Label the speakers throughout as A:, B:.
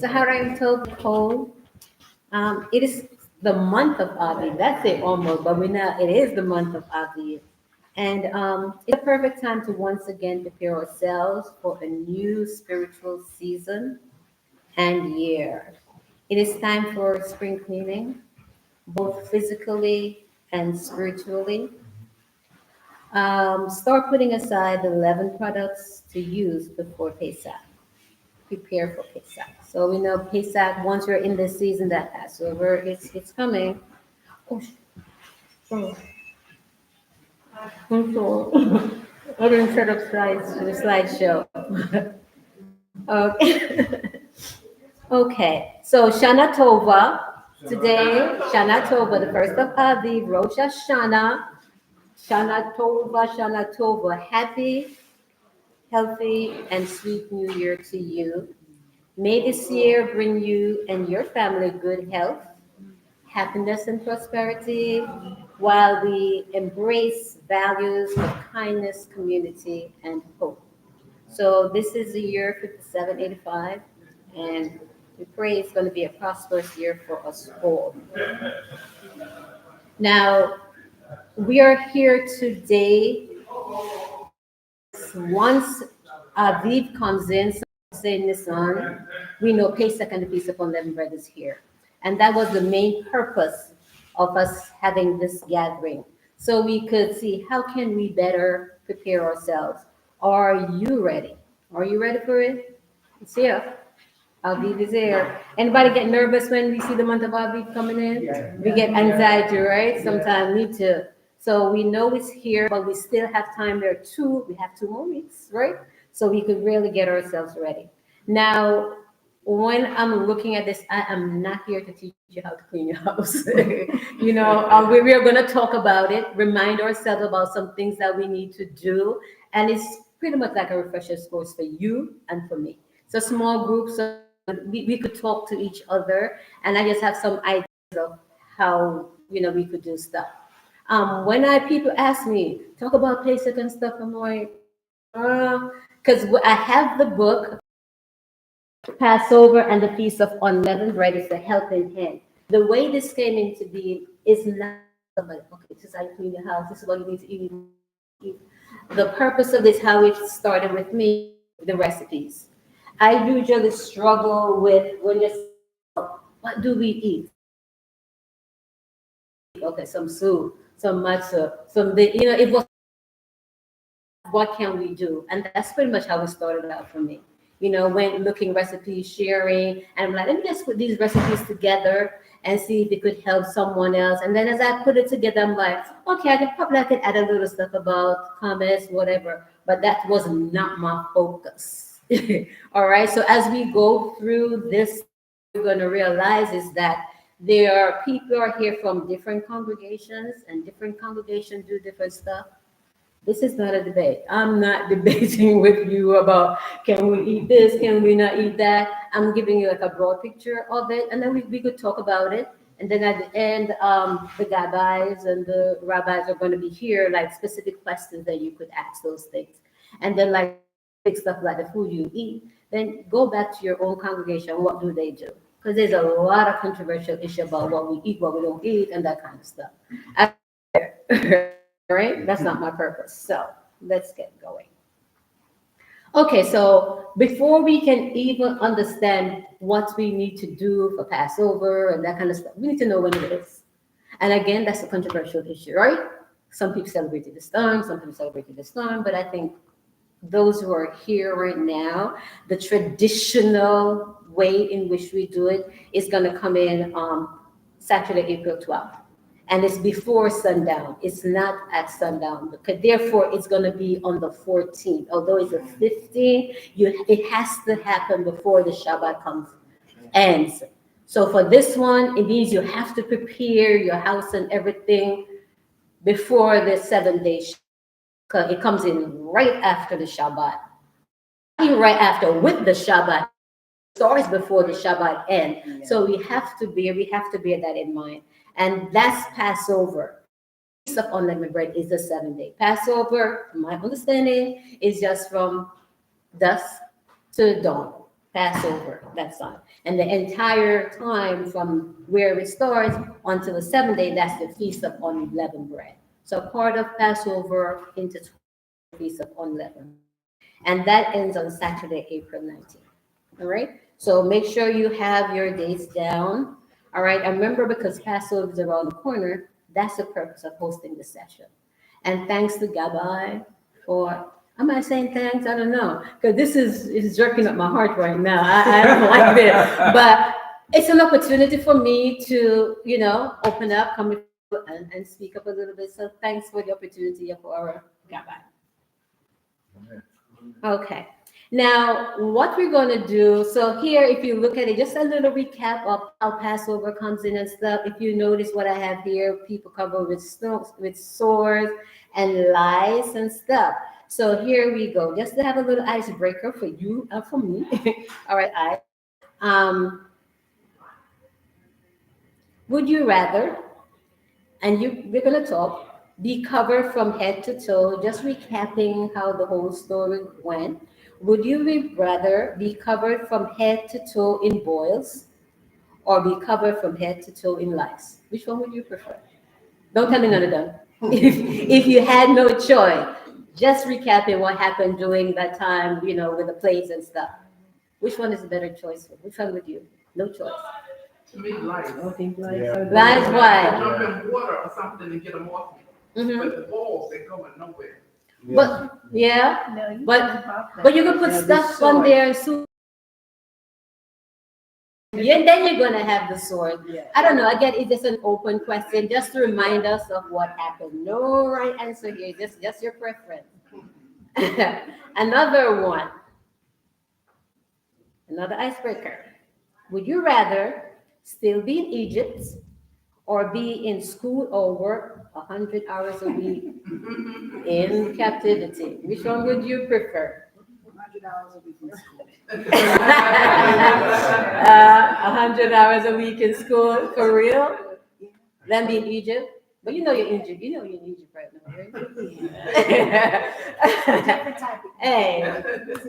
A: Saharan Tov. It is the month of Aviv. That's it almost, but we know it is the month of Aviv. And it's a perfect time to once again prepare ourselves for a new spiritual season and year. It is time for spring cleaning, both physically and spiritually. Start putting aside the leaven products to use before Pesach. Prepare for Pesach. So we know Pesach, once you're in this season, that Passover, it's coming. Oh, oh, I'm sorry. I didn't set up slides to the slideshow. Okay. Okay. So Shana Tova. Today, Shana Tova, the first of Aviv, Rosh Hashanah. Shana Tova, Shana Tova. Happy, healthy, and sweet New Year to you. May this year bring you and your family good health, happiness, and prosperity while we embrace values of kindness, community, and hope. So, this is the year 5785, and we pray it's going to be a prosperous year for us all. Now, we are here today. Once Aviv comes in, so say Nisan, we know Pesach and the Feast of Unleavened Bread is here. And that was the main purpose of us having this gathering. So we could see how can we better prepare ourselves. Are you ready? Are you ready for it? It's here. Aviv is here. Anybody get nervous when we see the month of Aviv coming in? We get anxiety, right? Sometimes me too. So we know it's here, but we still have time. We have 2 more weeks, right? So we could really get ourselves ready. Now, when I'm looking at this, I am not here to teach you how to clean your house. We are going to talk about it, remind ourselves about some things that we need to do. And it's pretty much like a refresher course for you and for me. So small groups, so we could talk to each other. And I just have some ideas of how, we could do stuff. When people ask me, talk about Pesach and stuff, I'm like, because I have the book, Passover and the Feast of Unleavened Bread is a helping hand. The way this came into being is not somebody, okay, this is how you clean your house, this is what you need to eat. The purpose of this, how it started with me, the recipes. I usually struggle with when you what do we eat? Okay, some soup, some matzah, it was what can we do? And that's pretty much how it started out for me. When looking recipes, sharing, and I'm like, let me just put these recipes together and see if it could help someone else. And then as I put it together, I'm like, okay, I could add a little stuff about comments, whatever. But that was not my focus. All right. So as we go through this, we're going to realize is that there are people are here from different congregations, and different congregations do different stuff. This is not a debate. I'm not debating with you about can we eat this, can we not eat that. I'm giving you like a broad picture of it, and then we could talk about it. And then at the end, the rabbis and the rabbis are going to be here, like specific questions that you could ask those things. And then like big stuff like the food you eat, then go back to your own congregation. What do they do? Because there's a lot of controversial issue about what we eat, what we don't eat, and that kind of stuff. Right? That's not my purpose. So let's get going. Okay, so before we can even understand what we need to do for Passover and that kind of stuff, we need to know when it is. And again, that's a controversial issue, right? Some people celebrate it this time, some people celebrate it this time, but I think those who are here right now, the traditional way in which we do it is going to come in Saturday, April 12th. And it's before sundown. It's not at sundown. Because therefore, it's going to be on the 14th. Although it's the 15th, it has to happen before the Shabbat ends. So for this one, it means you have to prepare your house and everything before the 7 day. It comes in right after the Shabbat. Right after with the Shabbat. Starts before the Shabbat end. So we have to bear that in mind. And that's Passover. Feast of Unleavened Bread is the 7 day. Passover, from my understanding, is just from dusk to dawn. Passover, that's on. And the entire time from where it starts until the seventh day, that's the Feast of Unleavened Bread. So part of Passover into Feast of Unleavened. And that ends on Saturday, April 19th. All right? So make sure you have your dates down. All right? And remember, because Passover is around the corner, that's the purpose of hosting the session. And thanks to Gabai for, am I saying thanks? I don't know. Because this is jerking up my heart right now. I don't like this. But it's an opportunity for me to, open up, come and speak up a little bit. So thanks for the opportunity for Gabai. Okay. Now, what we're going to do, so here, if you look at it, just a little recap of how Passover comes in and stuff. If you notice what I have here, people cover with swords and lies and stuff. So here we go. Just to have a little icebreaker for you and for me. All right, um, would you rather, and we're going to talk, be covered from head to toe, just recapping how the whole story went. Would you rather be covered from head to toe in boils or be covered from head to toe in lice? Which one would you prefer? Don't tell me none of them. If you had no choice, just recapping what happened during that time, with the plagues and stuff. Which one is a better choice? Which one would you? No choice.
B: To me, life.
C: I think life.
B: Yeah.
A: Life, why?
B: Jump in water or something and get them off me.
A: Mhm.
B: But the balls, they going nowhere.
A: But yeah,
C: No, you
A: but
C: can't pop that.
A: but you can put
C: Yeah, the
A: stuff on
C: sword.
A: there and soon. Yeah, then you're gonna have the sword.
C: Yeah.
A: I don't know. Again, it's just an open question, just to remind us of what happened. No right answer here. Just your preference. Another one. Another icebreaker. Would you rather still be in Egypt or be in school or work 100 hours a week in captivity? Which one would you prefer?
C: 100 hours a week in school.
A: 100 hours a week in school, for real? Then be in Egypt? But you're in Egypt. You're in Egypt right now, right?
C: Different type of.
A: Hey,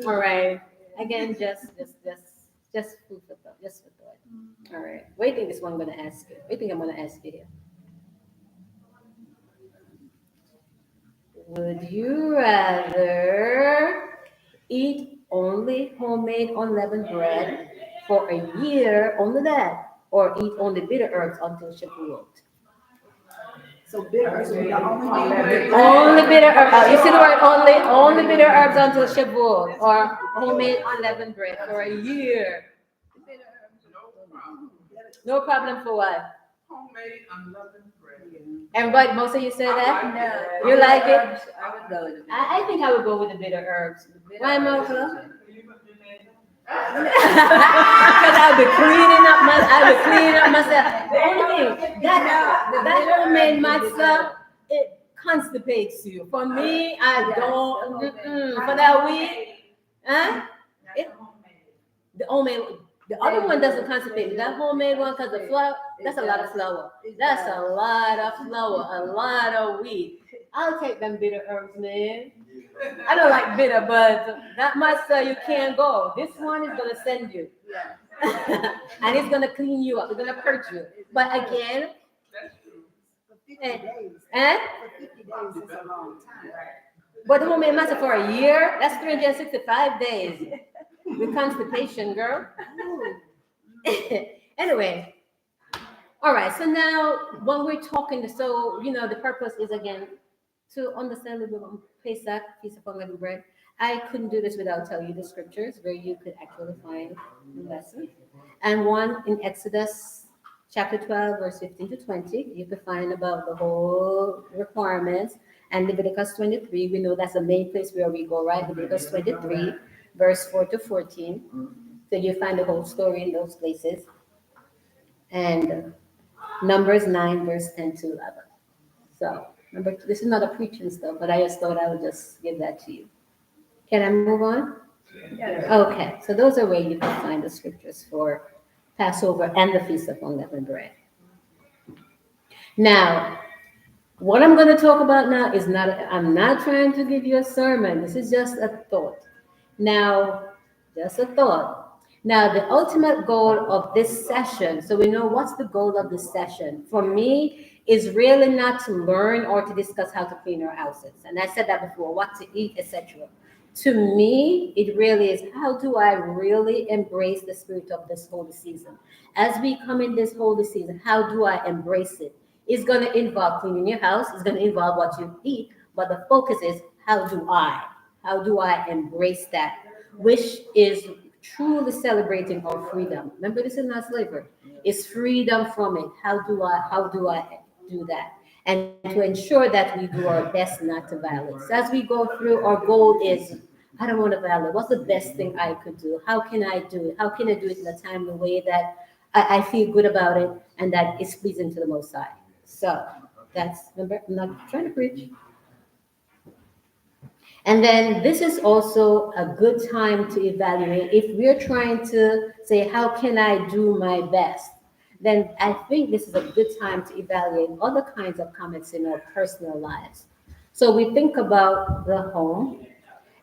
A: all right. Again, just food for thought. Just for thought. All right. What do you think this one I'm gonna ask you? What do you think I'm gonna ask you here? Would you rather eat only homemade unleavened bread for a year, only that, or eat only bitter herbs until Shavuot?
C: So bitter herbs are the only thing.
A: Only bitter herbs. You see the word only? Only bitter herbs until Shavuot, or homemade unleavened bread for a year.
B: No problem.
A: No problem for what?
B: Homemade unleavened bread.
A: Everybody, most of you say that?
C: No.
A: You like it?
C: I would go with the
A: I think I would go with the bitter herbs. Why, Mocha? Because I would clean up myself. The only thing, that homemade matzah, it constipates you. For me, I don't, for that week, huh? The homemade, the other one doesn't constipate me. That homemade one, because the flour, that's a lot of flour. That's a lot of flour, a lot of wheat. I'll take them bitter herbs, man. I don't like bitter, but that matzah, you can't go. This one is gonna send you. And it's gonna clean you up. It's gonna purge you. But again,
B: That's true.
C: for 50 days.
A: eh?
C: For 50 days is a long time.
A: But homemade matzah for a year, that's 365 days. With constipation, girl. Anyway, all right. So now, when we're talking, so the purpose is again to understand a little bit on Pesach, Feast of Unleavened Bread. I couldn't do this without telling you the scriptures where you could actually find the lesson. And one in Exodus chapter 12, verse 15 to 20, you could find about the whole requirements. And Leviticus 23, we know that's the main place where we go, right? Leviticus 23, verse 4 to 14. So you find the whole story in those places. And Numbers 9, verse 10 to 11. So remember, this is not a preaching stuff, but I just thought I would just give that to you. Can I move on?
C: Yeah.
A: Okay, so those are where you can find the scriptures for Passover and the Feast of Unleavened Bread. Now, what I'm going to talk about now is I'm not trying to give you a sermon. This is just a thought. Now, just a thought. Now, the ultimate goal of this session, so we know what's the goal of this session. For me, is really not to learn or to discuss how to clean our houses. And I said that before, what to eat, etc. To me, it really is how do I really embrace the spirit of this holy season? As we come in this holy season, how do I embrace it? It's going to involve cleaning your house, it's going to involve what you eat, but the focus is how do I? How do I embrace that? Which is truly celebrating our freedom. Remember, this is not slavery. It's freedom from it. How do I do that? And to ensure that we do our best not to violate. So as we go through, our goal is I don't want to violate. What's the best thing I could do? How can I do it? How can I do it in a timely way that I feel good about it and that is pleasing to the Most High? So that's remember, I'm not trying to preach. And then this is also a good time to evaluate if we're trying to say, how can I do my best? Then I think this is a good time to evaluate other kinds of comments in our personal lives. So we think about the home,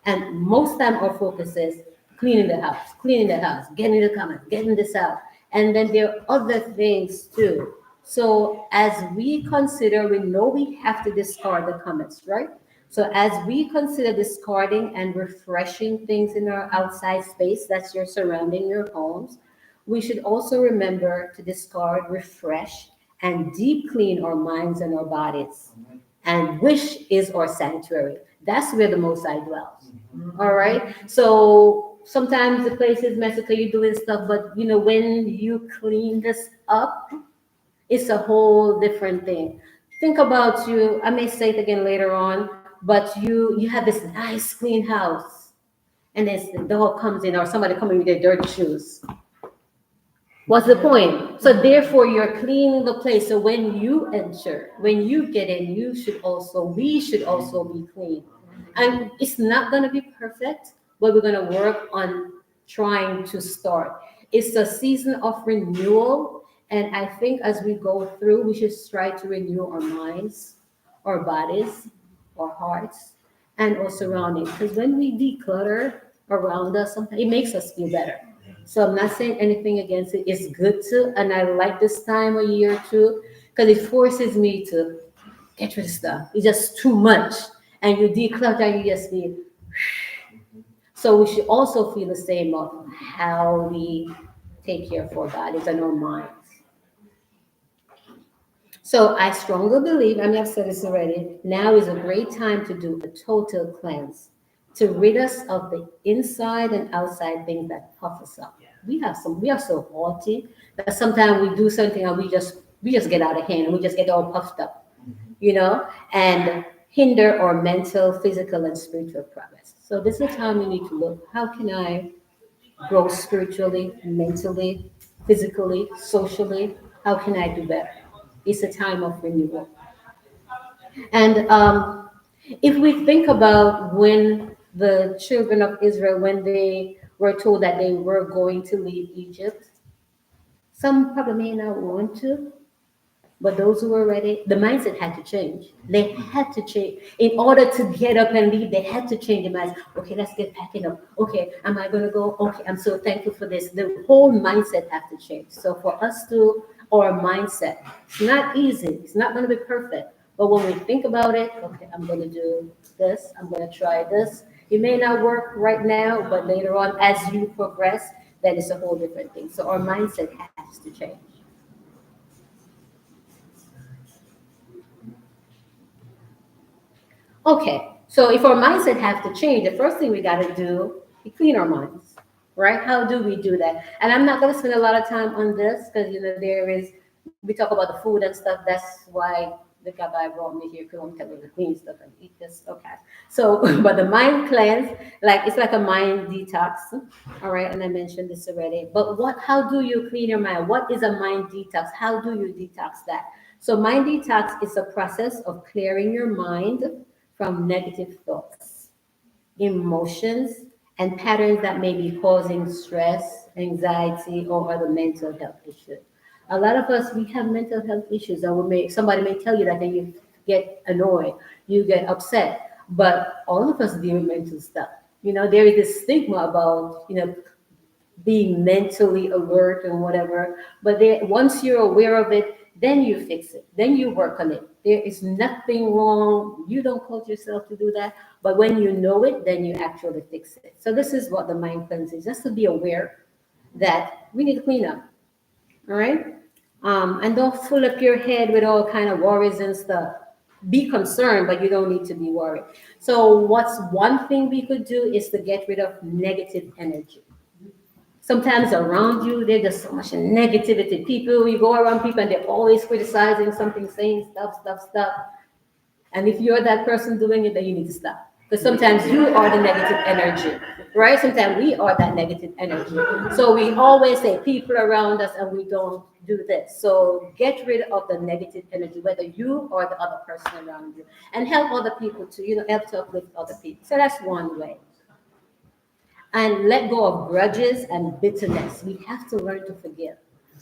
A: and most time our focus is cleaning the house, getting the comments, getting this out. And then there are other things too. So as we consider, we know we have to discard the comments, right? So as we consider discarding and refreshing things in our outside space that's your surrounding your homes, we should also remember to discard, refresh, and deep clean our minds and our bodies. And wish is our sanctuary. That's where the Most High dwells. All right. So sometimes the place is messy, so you're doing stuff, but when you clean this up, it's a whole different thing. Think about you. I may say it again later on, but you have this nice clean house, and then the dog comes in or somebody coming with their dirty shoes. What's the point? So therefore, you're cleaning the place. So when you enter, when you get in, we should also be clean. And it's not going to be perfect, but we're going to work on trying to start. It's a season of renewal. And I think as we go through, we should try to renew our minds, our bodies, our hearts, and our surroundings. Because when we declutter around us, sometimes it makes us feel better. So I'm not saying anything against it. It's good to, and I like this time of year too, because it forces me to get rid of stuff. It's just too much. And you declutter, you just feel. So we should also feel the same of how we take care of our bodies and our minds. So I strongly believe, I mean, I've said this already, now is a great time to do a total cleanse, to rid us of the inside and outside things that puff us up. We are so haughty that sometimes we do something and we just get out of hand and we just get all puffed up, and hinder our mental, physical, and spiritual progress. So this is a time we need to look, how can I grow spiritually, mentally, physically, socially? How can I do better? It's a time of renewal. And if we think about when the children of Israel, when they were told that they were going to leave Egypt, some probably may not want to, but those who were ready, the mindset had to change. They had to change. In order to get up and leave, they had to change the mindset. Okay, let's get packing up. Okay, am I going to go? Okay, I'm so thankful for this. The whole mindset had to change. So for us to, our mindset, it's not easy. It's not going to be perfect. But when we think about it, okay, I'm going to do this. I'm going to try this. It may not work right now, but later on, as you progress, then it's a whole different thing. So our mindset has to change. Okay, so if our mindset have to change, the first thing we got to do is clean our minds, right? How do we do that? And I'm not going to spend a lot of time on this because we talk about the food and stuff. That's why the guy brought me here because I'm telling you to clean stuff and eat this. Okay, so but the mind cleanse, like it's like a mind detox, all right. And I mentioned this already. But How do you clean your mind? What is a mind detox? How do you detox that? So mind detox is a process of clearing your mind from negative thoughts, emotions, and patterns that may be causing stress, anxiety, or other mental health issues. A lot of us, we have mental health issues, and somebody may tell you that, and you get annoyed, you get upset. But all of us deal with mental stuff. There is this stigma about, being mentally alert and whatever. But once you're aware of it, then you fix it. Then you work on it. There is nothing wrong. You don't cause yourself to do that. But when you know it, then you actually fix it. So this is what the mind cleanse is, just to be aware that we need to clean up. All right? And don't fill up your head with all kind of worries and stuff. Be concerned, but you don't need to be worried. So what's one thing we could do is to get rid of negative energy. Sometimes around you, there's just so much negativity. People, you go around people and they're always criticizing something, saying stuff. And if you're that person doing it, then you need to stop. Because sometimes you are the negative energy, right? Sometimes we are that negative energy. So we always say people around us and we don't do this. So get rid of the negative energy, whether you or the other person around you. And help other people to, help to uplift other people. So that's one way. And let go of grudges and bitterness. We have to learn to forgive.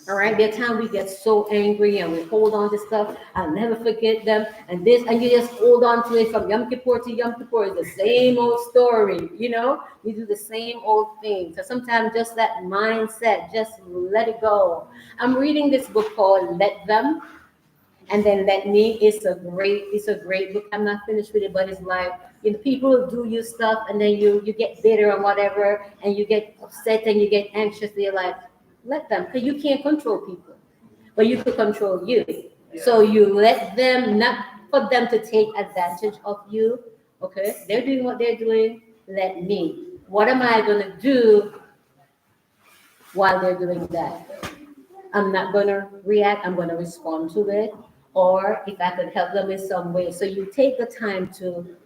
A: All right, there are times we get so angry and we hold on to stuff. I'll never forget them. And this, and you just hold on to it from Yom Kippur to Yom Kippur. It's the same old story, You do the same old thing. So sometimes just that mindset, just let it go. I'm reading this book called Let Them and then Let Me. It's a great book. I'm not finished with it, but it's like people do you stuff and then you get bitter or whatever and you get upset and you get anxious. They're like, let them, because you can't control people, but you can control you. So you let them, not for them to take advantage of you. Okay, they're doing what they're doing. Let me. What am I gonna do while they're doing that? I'm not gonna react. I'm gonna respond to it, or if I could help them in some way. So you take the time to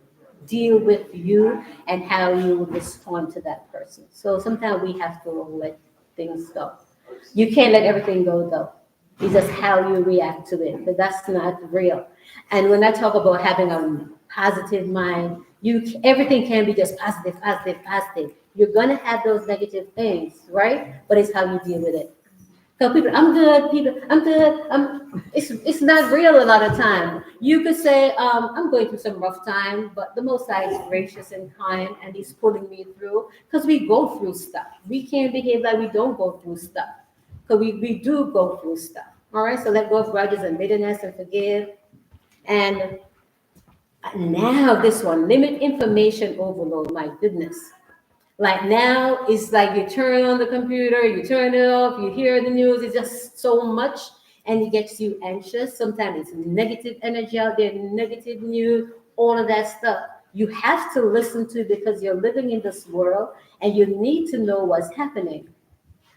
A: deal with you and how you would respond to that person. So sometimes we have to let things go. You can't let everything go though. It's just how you react to it, but that's not real. And when I talk about having a positive mind, everything can be just positive, positive, positive. You're gonna have those negative things, right? But it's how you deal with it. Tell people, I'm good, people, I'm good. It's not real a lot of time. You could say, I'm going through some rough time, but the Most High is gracious and kind, and He's pulling me through because we go through stuff. We can't behave like we don't go through stuff because we do go through stuff. All right, so let go of grudges and bitterness and forgive. And now this one, limit information overload. My goodness. Like now, it's like you turn on the computer, you turn it off, you hear the news, it's just so much, and it gets you anxious. Sometimes it's negative energy out there, negative news, all of that stuff. You have to listen to it because you're living in this world and you need to know what's happening.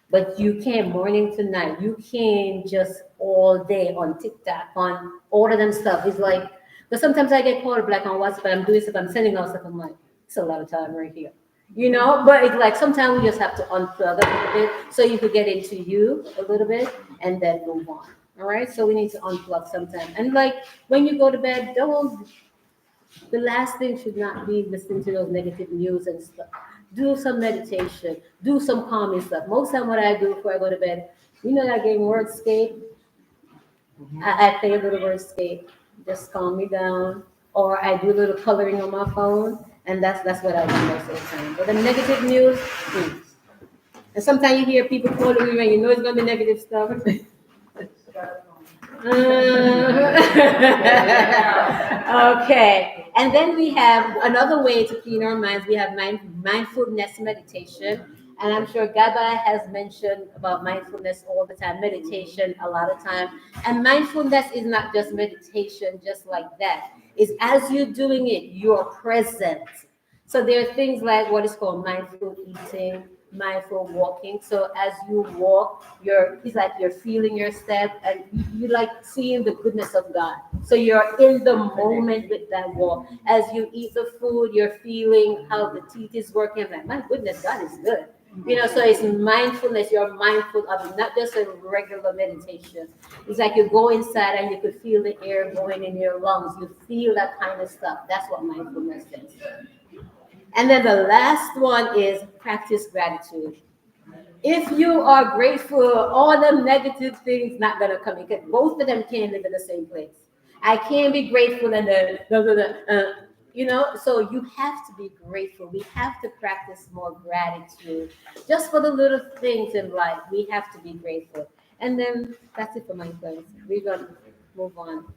A: But you can't morning to night. You can't just all day on TikTok, on all of them stuff. It's like, but sometimes I get caught black on WhatsApp, I'm doing stuff, I'm sending out stuff, I'm like, it's a lot of time right here. But it's like sometimes we just have to unplug a little bit so you could get into you a little bit and then move on. All right. So we need to unplug sometimes. And like when you go to bed, the last thing should not be listening to those negative news and stuff. Do some meditation, do some calming stuff. Most time what I do before I go to bed, that game Wordscape. I play a little Wordscape, just calm me down. Or I do a little coloring on my phone, and that's what I do most of the time. But the negative news, and sometimes you hear people calling me, and you know it's gonna be negative stuff. Okay, and then we have another way to clean our minds. We have mindfulness meditation, and I'm sure Gaba has mentioned about mindfulness all the time, meditation a lot of time. And mindfulness is not just meditation, just like that. It's as you're doing it, you're present. So there are things like what is called mindful eating, mindful walking. So as you walk, it's like you're feeling your step and you like seeing the goodness of God. So you're in the moment with that walk. As you eat the food, you're feeling how the teeth is working. Like, my goodness, God is good. So it's mindfulness. You're mindful of it, not just a regular meditation. It's like you go inside and you could feel the air going in your lungs. You feel that kind of stuff. That's what mindfulness is. And then the last one is practice gratitude. If you are grateful, all the negative things not gonna come in. Both of them can't live in the same place. I can't be grateful and so you have to be grateful. We have to practice more gratitude just for the little things in life. We have to be grateful. And then that's it for my friends. We're gonna move on.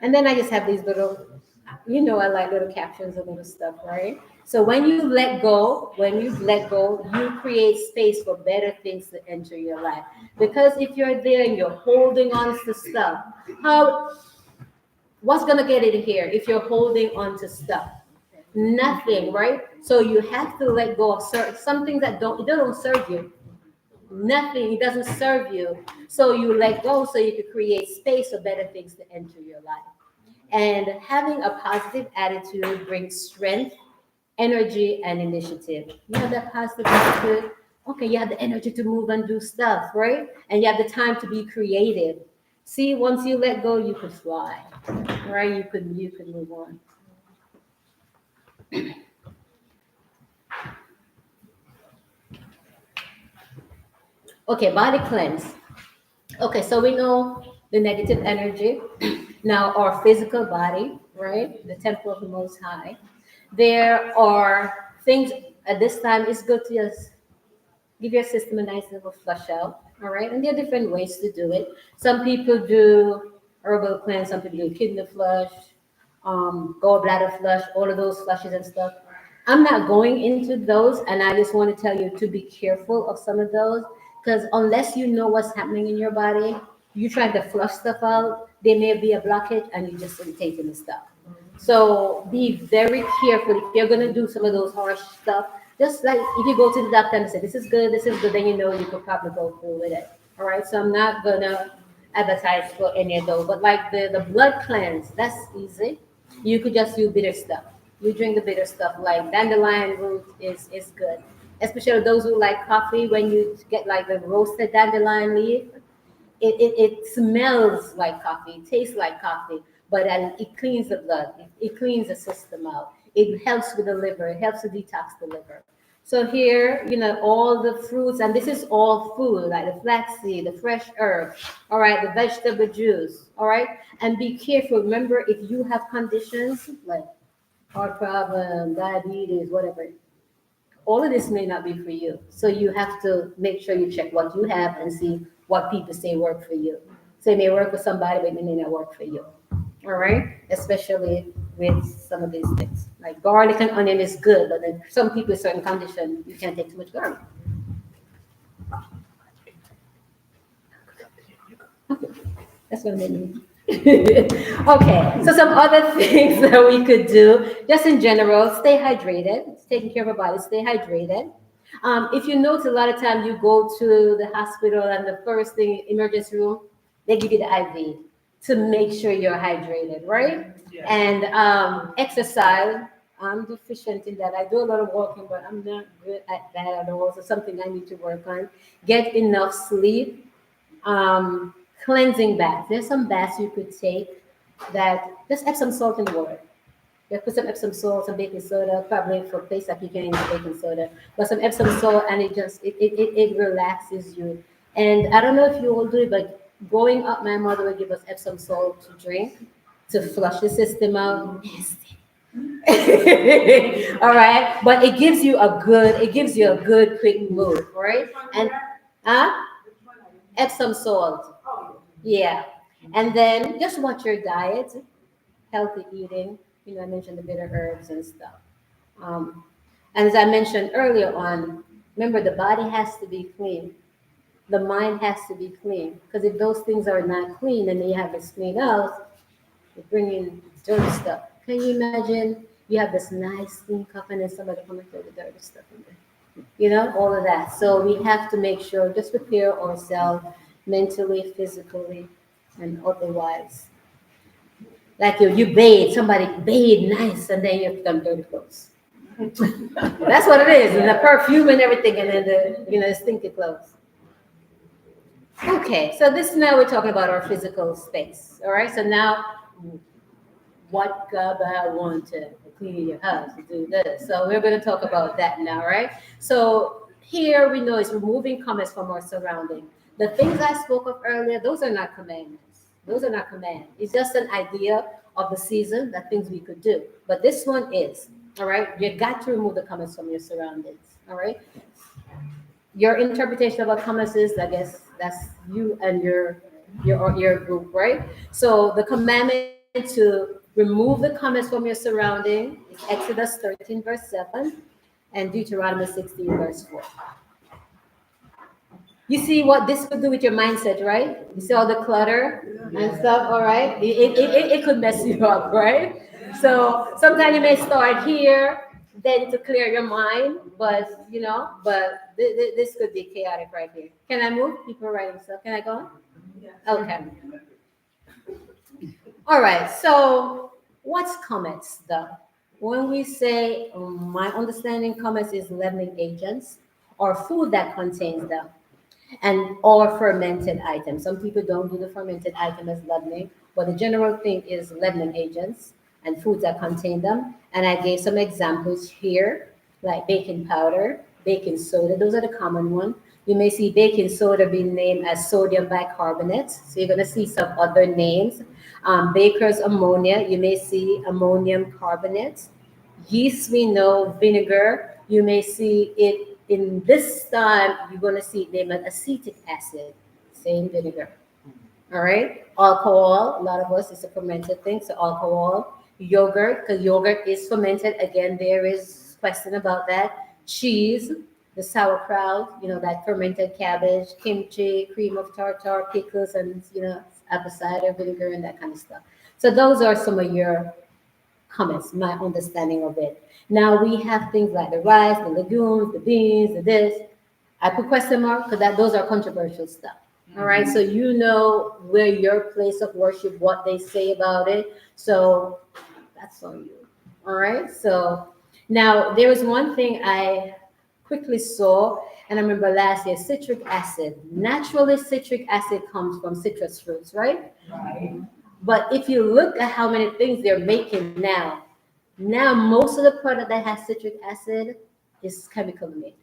A: And then I just have these little, I like little captions and little stuff, right? So when you let go, you create space for better things to enter your life. Because if you're there and you're holding on to stuff, how what's gonna get in here if you're holding on to stuff? Nothing, right? So you have to let go of some things that don't serve you. Nothing, it doesn't serve you. So you let go so you can create space for better things to enter your life. And having a positive attitude brings strength, energy, and initiative. You have that positive attitude. Okay, you have the energy to move and do stuff, right? And you have the time to be creative. See, once you let go, you could fly, right? You could move on. Okay, body cleanse. Okay, so we know the negative energy. Now, our physical body, right? The temple of the Most High. There are things at this time, it's good to just give your system a nice little flush out. All right. And there are different ways to do it. Some people do herbal cleanse, some people do kidney flush, gallbladder flush, all of those flushes and stuff. I'm not going into those, and I just want to tell you to be careful of some of those because unless you know what's happening in your body, you trying to flush stuff out, there may be a blockage and you just irritating the stuff. So be very careful if you're gonna do some of those harsh stuff. Just like if you go to the doctor and say this is good, then you know you could probably go through with it. All right. So I'm not gonna advertise for any of those, but like the blood cleanse, that's easy. You could just do bitter stuff. You drink the bitter stuff like dandelion root is good, especially those who like coffee. When you get like the roasted dandelion leaf, it smells like coffee, it tastes like coffee, but then it cleans the blood, it cleans the system out. It helps with the liver, it helps to detox the liver. So here, all the fruits, and this is all food, like the flaxseed, the fresh herb, all right, the vegetable juice, all right? And be careful. Remember, if you have conditions like heart problem, diabetes, whatever, all of this may not be for you. So you have to make sure you check what you have and see what people say work for you. So it may work for somebody, but it may not work for you. All right? Especially with some of these things. Like garlic and onion is good, but then some people with certain condition, you can't take too much garlic. That's what I mean. Okay, so some other things that we could do, just in general, stay hydrated. Taking care of our body, stay hydrated. If you notice, a lot of time you go to the hospital and the first thing, emergency room, they give you the IV to make sure you're hydrated, right?
B: Yeah.
A: And exercise. I'm deficient in that. I do a lot of walking, but I'm not good at that at all. So something I need to work on. Get enough sleep. Um, Cleansing baths. There's some baths you could take that just add some salt in the water. You put some Epsom salt, some baking soda. Probably for Pesach you can use baking soda, but some Epsom salt, and it relaxes you. And I don't know if you all do it, but growing up, my mother would give us Epsom salt to drink to flush the system out. Nasty. All right, but it gives you a good quick move, right? And Epsom salt. Yeah. And then just watch your diet, healthy eating. I mentioned the bitter herbs and stuff. Um, and as I mentioned earlier on, remember the body has to be clean. The mind has to be clean. Because if those things are not clean and then you have this clean out, you bring in dirty stuff. Can you imagine you have this nice clean cup and then somebody come and throw the dirty stuff in there? All of that. So we have to make sure, just prepare ourselves mentally, physically, and otherwise. Like you bathe, somebody bathe nice, and then you have done dirty clothes. That's what it is, and the perfume and everything, and then the stinky clothes. Okay, so this now we're talking about our physical space. All right, so now what God want to clean your house to do this. So we're going to talk about that now, right? So here we know it's removing comments from our surrounding. The things I spoke of earlier, those are not commandments. Those are not commands. It's just an idea of the season, that things we could do. But this one is, all right? You got to remove the comments from your surroundings, all right? Your interpretation about comments is, I guess, that's you and your group, right? So the commandment to remove the comments from your surrounding is Exodus 13, verse 7, and Deuteronomy 16, verse 4. You see what this could do with your mindset, right? You see all the clutter and stuff, all right? It could mess you up, right? So sometimes you may start here, then to clear your mind, but this could be chaotic right here. Can I move? People writing stuff. Can I go on? Okay. All right. So what's comets though? When we say my understanding comets is leavening agents or food that contains them and or fermented items. Some people don't do the fermented item as leavening, but the general thing is leavening agents and foods that contain them. And I gave some examples here, like baking powder, baking soda. Those are the common ones. You may see baking soda being named as sodium bicarbonate. So you're going to see some other names. Baker's ammonia, you may see ammonium carbonate. Yeast, we know, vinegar, you may see it in this time, you're going to see it named as acetic acid, same vinegar. All right. Alcohol, a lot of us, is a fermented thing. So alcohol, yogurt, because yogurt is fermented. Again, there is question about that. Cheese, the sauerkraut, that fermented cabbage, kimchi, cream of tartar, pickles, and, apple cider vinegar and that kind of stuff. So those are some of your comments, my understanding of it. Now we have things like the rice, the legumes, the beans, the this. I put question mark because those are controversial stuff. All right, so you know where your place of worship, what they say about it. So that's on you. All right, so now there was one thing I quickly saw, and I remember last year, citric acid. Naturally, citric acid comes from citrus fruits, right? But if you look at how many things they're making now most of the product that has citric acid is chemical made.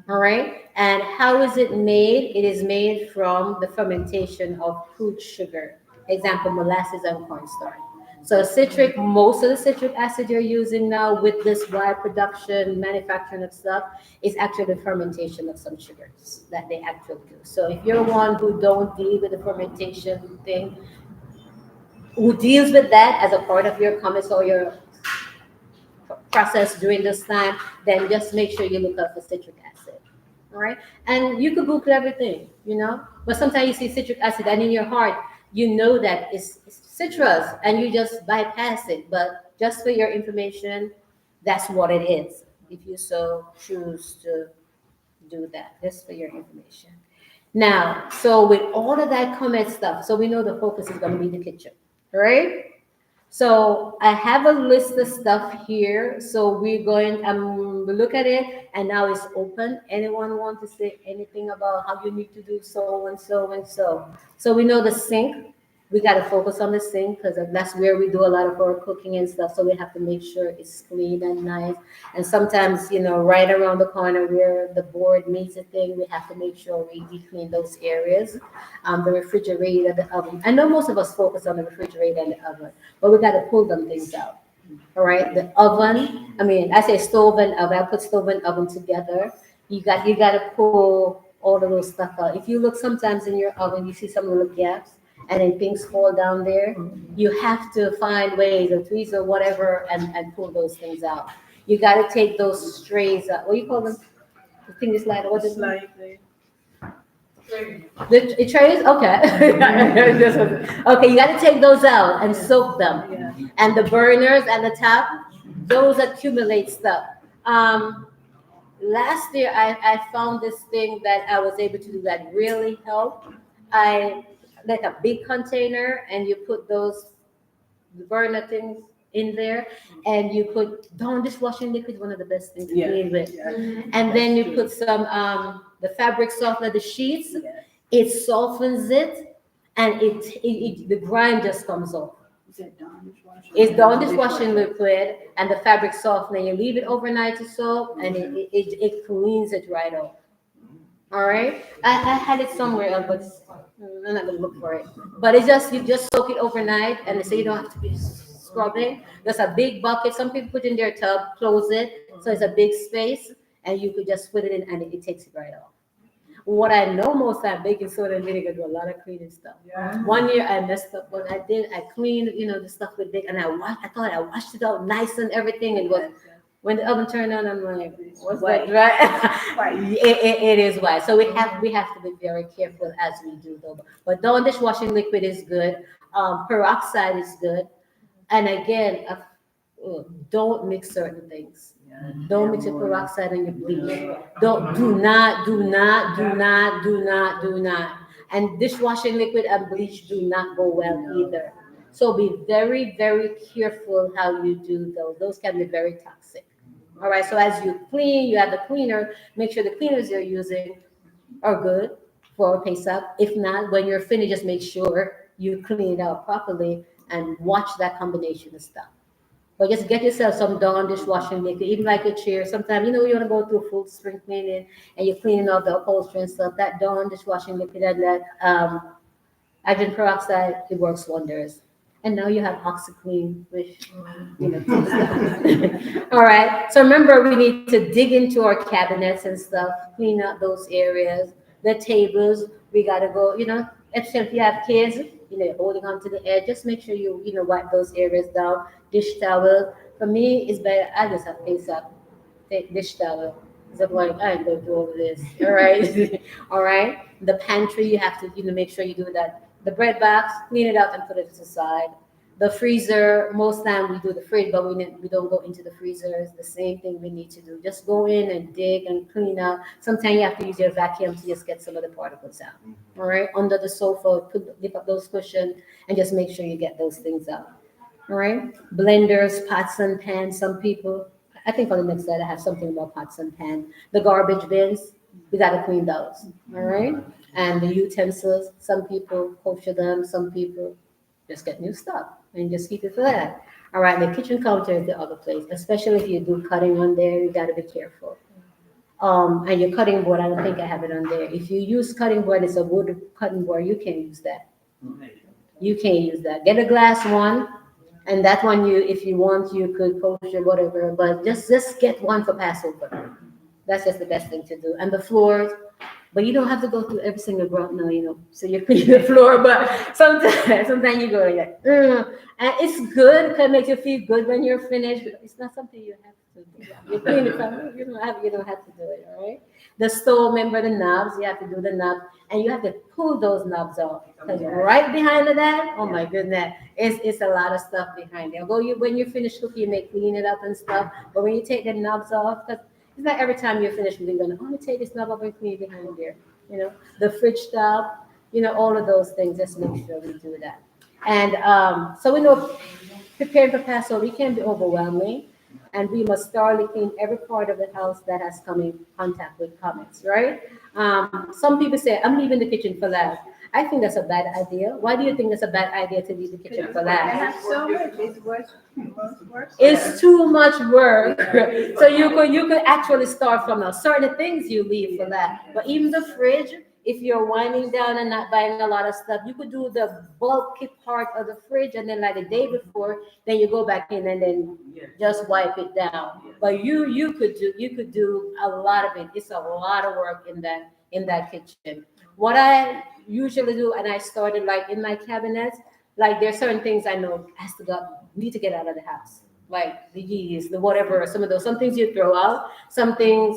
A: All right. And how is it made? It is made from the fermentation of fruit sugar. Example, molasses and cornstarch. So most of the citric acid you're using now with this wide production, manufacturing of stuff is actually the fermentation of some sugars that they actually do. So if you're one who don't deal with the fermentation thing, who deals with that as a part of your comments or your process during this time, then just make sure you look up for citric acid. All right. And you could Google everything. But sometimes you see citric acid and in your heart, you know that it's citrus and you just bypass it. But just for your information, that's what it is. If you so choose to do that, just for your information. Now, so with all of that comment stuff, so we know the focus is going to be the kitchen, right? So I have a list of stuff here. So we're going look at it, and now it's open. Anyone want to say anything about how you need to do so and so and so? So we know the sink. We got to focus on the sink because that's where we do a lot of our cooking and stuff. So we have to make sure it's clean and nice. And sometimes, right around the corner where the board meets the thing, we have to make sure we clean those areas. The refrigerator, the oven. I know most of us focus on the refrigerator and the oven, but we got to pull them things out. All right, the oven. I say stove and oven. I put stove and oven together. You got to pull all of those stuff out. If you look sometimes in your oven, you see some little gaps and then things fall down there. You have to find ways or tweezers or whatever and pull those things out. You got to take those strays out. What do you call them? The thing is like, what is it? The trays? Okay. Okay, you got to take those out and soak them. And the burners and the top, those accumulate stuff. Last year, I found this thing that I was able to do that really helped. I like a big container, and you put those burner things in there, and you put Dawn dishwashing liquid, one of the best things to clean with. And then you put some the fabric softener, the sheets. It softens it, and the grime just comes off. It's Dawn dishwashing liquid and the fabric softener. You leave it overnight to soak, and it cleans it right off. All right. I had it somewhere else, but I'm not gonna look for it. But it's just you just soak it overnight, and they say you don't have to be scrubbing. There's a big bucket. Some people put in their tub, close it, so it's a big space, and you could just put it in, and it takes it right off. What I know most time, baking soda and vinegar do a lot of cleaning stuff.
C: Yeah.
A: One year I messed up what I did. I cleaned, the stuff with bake, and I thought I washed it out nice and everything, and was when the oven turned on, I'm like, what's that
C: White.
A: right?
C: White.
A: It is white. So we have to be very careful as we do though. But Dawn dishwashing liquid is good. Peroxide is good. And again, don't mix certain things. Don't mix your peroxide and your bleach. Don't do not, do not, do not, do not, do not. And dishwashing liquid and bleach do not go well either. So be very, very careful how you do those. Those can be very toxic. All right. So as you clean, you have the cleaner. Make sure the cleaners you're using are good for Pesach. If not, when you're finished, just make sure you clean it out properly and watch that combination of stuff. But just get yourself some Dawn dishwashing liquid, even like a chair. Sometimes you want to go through full spring cleaning and you're cleaning off the upholstery and stuff. That Dawn dishwashing liquid and that hydrogen peroxide, it works wonders. And now you have OxyClean, which all right. So remember, we need to dig into our cabinets and stuff, clean up those areas, the tables. We gotta go. If you have kids, holding on to the edge, just make sure you wipe those areas down. Dish towel. For me, it's better. I just have face up, take dish towel. So I'm like, I ain't going through all of this. All right. All right. The pantry, you have to make sure you do that. The bread box, clean it out and put it to the side. The freezer, most time we do the fridge, but we don't go into the freezer. It's the same thing we need to do. Just go in and dig and clean out. Sometimes you have to use your vacuum to just get some of the particles out. All right, under the sofa, lift up those cushions and just make sure you get those things out. All right, blenders, pots and pans. Some people, I think on the next slide I have something about pots and pans. The garbage bins, we gotta clean those. All right, and the utensils. Some people kosher them. Some people just get new stuff and just keep it for that. All right, the kitchen counter is the other place, especially if you do cutting on there, you got to be careful. And your cutting board, I don't think I have it on there. If you use cutting board, it's a wood cutting board, you can't use that. You can't use that. Get a glass one, and that one if you want, you could kosher whatever, but just get one for Passover. That's just the best thing to do. And the floors, but you don't have to go through every single ground now, so you clean the floor. But sometimes you go like, and it's good because it makes you feel good when you're finished. But it's not something you have to do. You clean it from you don't have to do it. All right. The stove, remember the knobs? You have to do the knob, and you have to pull those knobs off because right behind that, oh my goodness, it's a lot of stuff behind there. Although when you finish cooking, you may clean it up and stuff, but when you take the knobs off, because it's not every time you're finished, you're going to, oh, let me take this knob up and clean it behind there. The fridge top, all of those things. Just make sure we do that. And so we know preparing for Passover, it can be overwhelming. And we must thoroughly clean every part of the house that has come in contact with comets, right? Some people say, I'm leaving the kitchen for last. I think that's a bad idea. Why do you think it's a bad idea to leave the kitchen for
C: And
A: last?
C: not so much, it's work.
A: It's too much work. So you could actually start from now. Certain things you leave for that. But even the fridge, if you're winding down and not buying a lot of stuff, you could do the bulky part of the fridge and then like the day before, then you go back in and then just wipe it down. But you could do a lot of it. It's a lot of work in that kitchen. What I usually do, and I started like in my cabinets, like there's certain things I know has to go need to get out of the house. Like the yeast, the whatever, some things you throw out, some things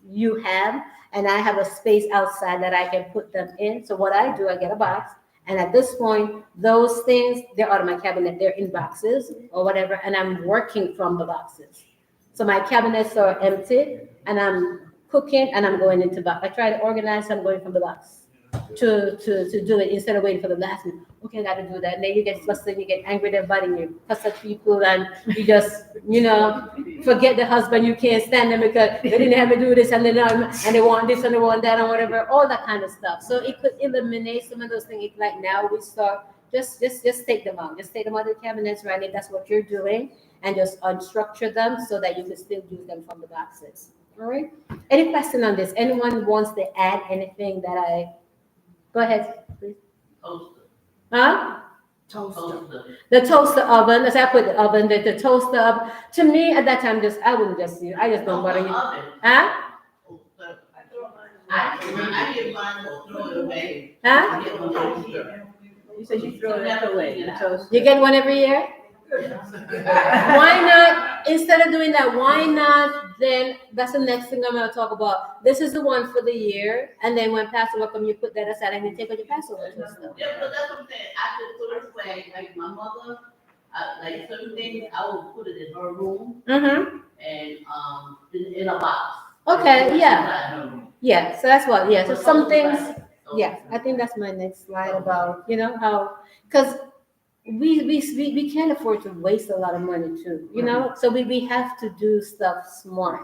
A: you have, and I have a space outside that I can put them in. So what I do, I get a box, and at this point, those things they're out of my cabinet, they're in boxes or whatever, and I'm working from the boxes. So my cabinets are empty, and I'm cooking, and I'm going into box. I try to organize, so I'm going from the box to do it instead of waiting for the last minute. Okay, I got to do that. And then you get flustered, you get angry at everybody, and you cuss at people, and you just, forget the husband. You can't stand them because they didn't have to do this, and they want this and they want that and whatever, all that kind of stuff. So it could eliminate some of those things. Like now we start just take them out. Just take them out of the cabinets, right? If that's what you're doing, and just unstructure them so that you can still use them from the boxes. All right. Any question on this? Anyone wants to add anything that I? Go ahead, please.
D: Toaster.
A: Huh?
D: Toaster.
A: The toaster oven. As I put the oven, the toaster oven. To me, at that time, I wouldn't just use. I just don't bother you.
D: Oven.
A: Huh?
D: I get mine or throw it away.
A: Huh?
D: I get one every year.
C: You said you throw it away, the toast.
A: You get one every year? Why not, instead of doing that, why not then, that's the next thing I'm gonna talk about. This is the one for the year, and then when Passover come, you put that aside and you take out your Passover toaster.
D: Yeah, but that's what I'm saying. I could put it away, like my mother, like certain things, I will put it in her room
A: Mm-hmm.
D: and, in a box.
A: Okay, yeah.
D: Inside her room.
A: Yeah, so that's what, yeah, so some things,
D: So-
A: yeah, I think that's my next slide about, how, because we can't afford to waste a lot of money too, so we have to do stuff smart.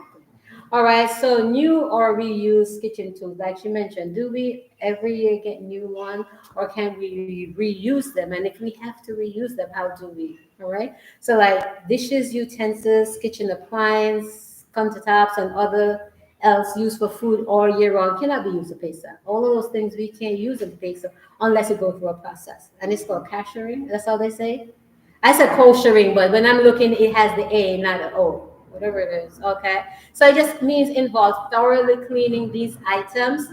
A: All right, so new or reused kitchen tools, like she mentioned, do we every year get new one, or can we reuse them? And if we have to reuse them, how do we? All right, so like dishes, utensils, kitchen appliance, countertops, and other else used for food all year round cannot be used to Pesach. All of those things we can't use in Pesach unless you go through a process, and it's called kashering. That's how they say. I said koshering, but when I'm looking, it has the A, not the O, whatever it is. Okay, so it just means involves thoroughly cleaning these items,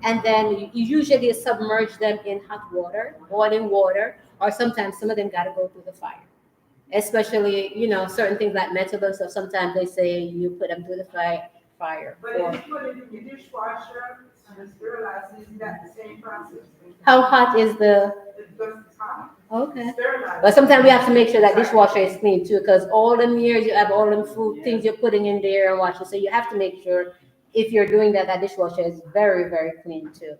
A: and then you usually submerge them in hot water, boiling water, or sometimes some of them got to go through the fire. Especially, certain things like metal and stuff. Sometimes they say you put them through the fire.
C: But if you put it in your dishwasher and sterilize it, you got the same process.
A: How hot is the?
C: It's hot.
A: Okay.
C: Sterilize.
A: But sometimes we have to make sure that dishwasher is clean too, because all them years you have all them food things you're putting in there and washing. So you have to make sure if you're doing that, that dishwasher is very, very clean too.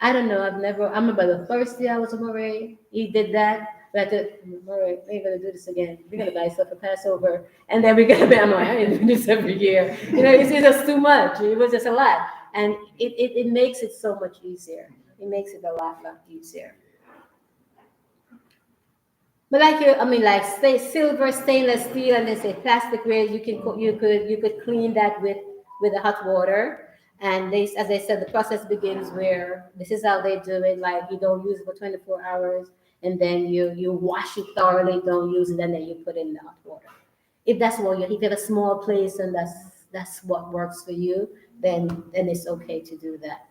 A: I don't know. I remember the first year I was with Murray, he did that. But I thought, Murray, we ain't gonna do this again. We're gonna buy stuff for Passover. And then we're gonna be, I'm like, I ain't doing this every year. It's just too much. It was just a lot. And it makes it so much easier. It makes it a lot easier. But like silver, stainless steel, and they say plastic ware, you could clean that with the hot water. And as I said, the process begins where this is how they do it. Like you don't use it for 24 hours, and then you wash it thoroughly, don't use it, and then you put it in the hot water. If that's what if you have a small place and that's what works for you, then it's okay to do that.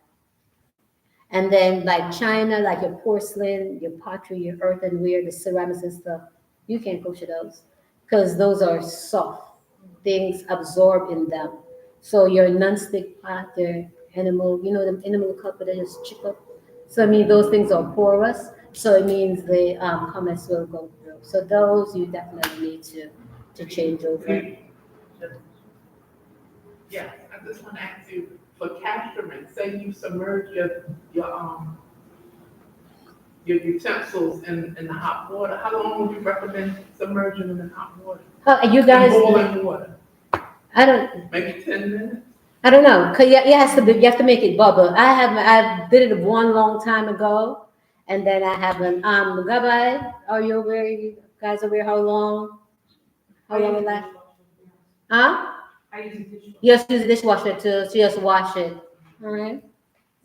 A: And then like China, like your porcelain, your pottery, your earthenware, the ceramics and stuff, you can't kosher those because those are soft. Things absorb in them. So your non-stick pot, your animal, the animal cup that is chip up. So I mean those things are porous. So it means the comments will go through. So those you definitely need to change over.
B: Yeah, I just want to ask you, for capturing, say you submerge your utensils in the hot water, how long would you recommend submerging them in hot water?
A: You guys,
B: Boiling water,
A: I don't.
B: maybe 10 minutes?
A: I don't know, cause you have to make it bubble. I did it one long time ago, and then I haven't. Gabay, are you aware? You guys aware how long? How long it lasts? Huh?
C: I use a dishwasher.
A: You just use a dishwasher to just wash it. All right.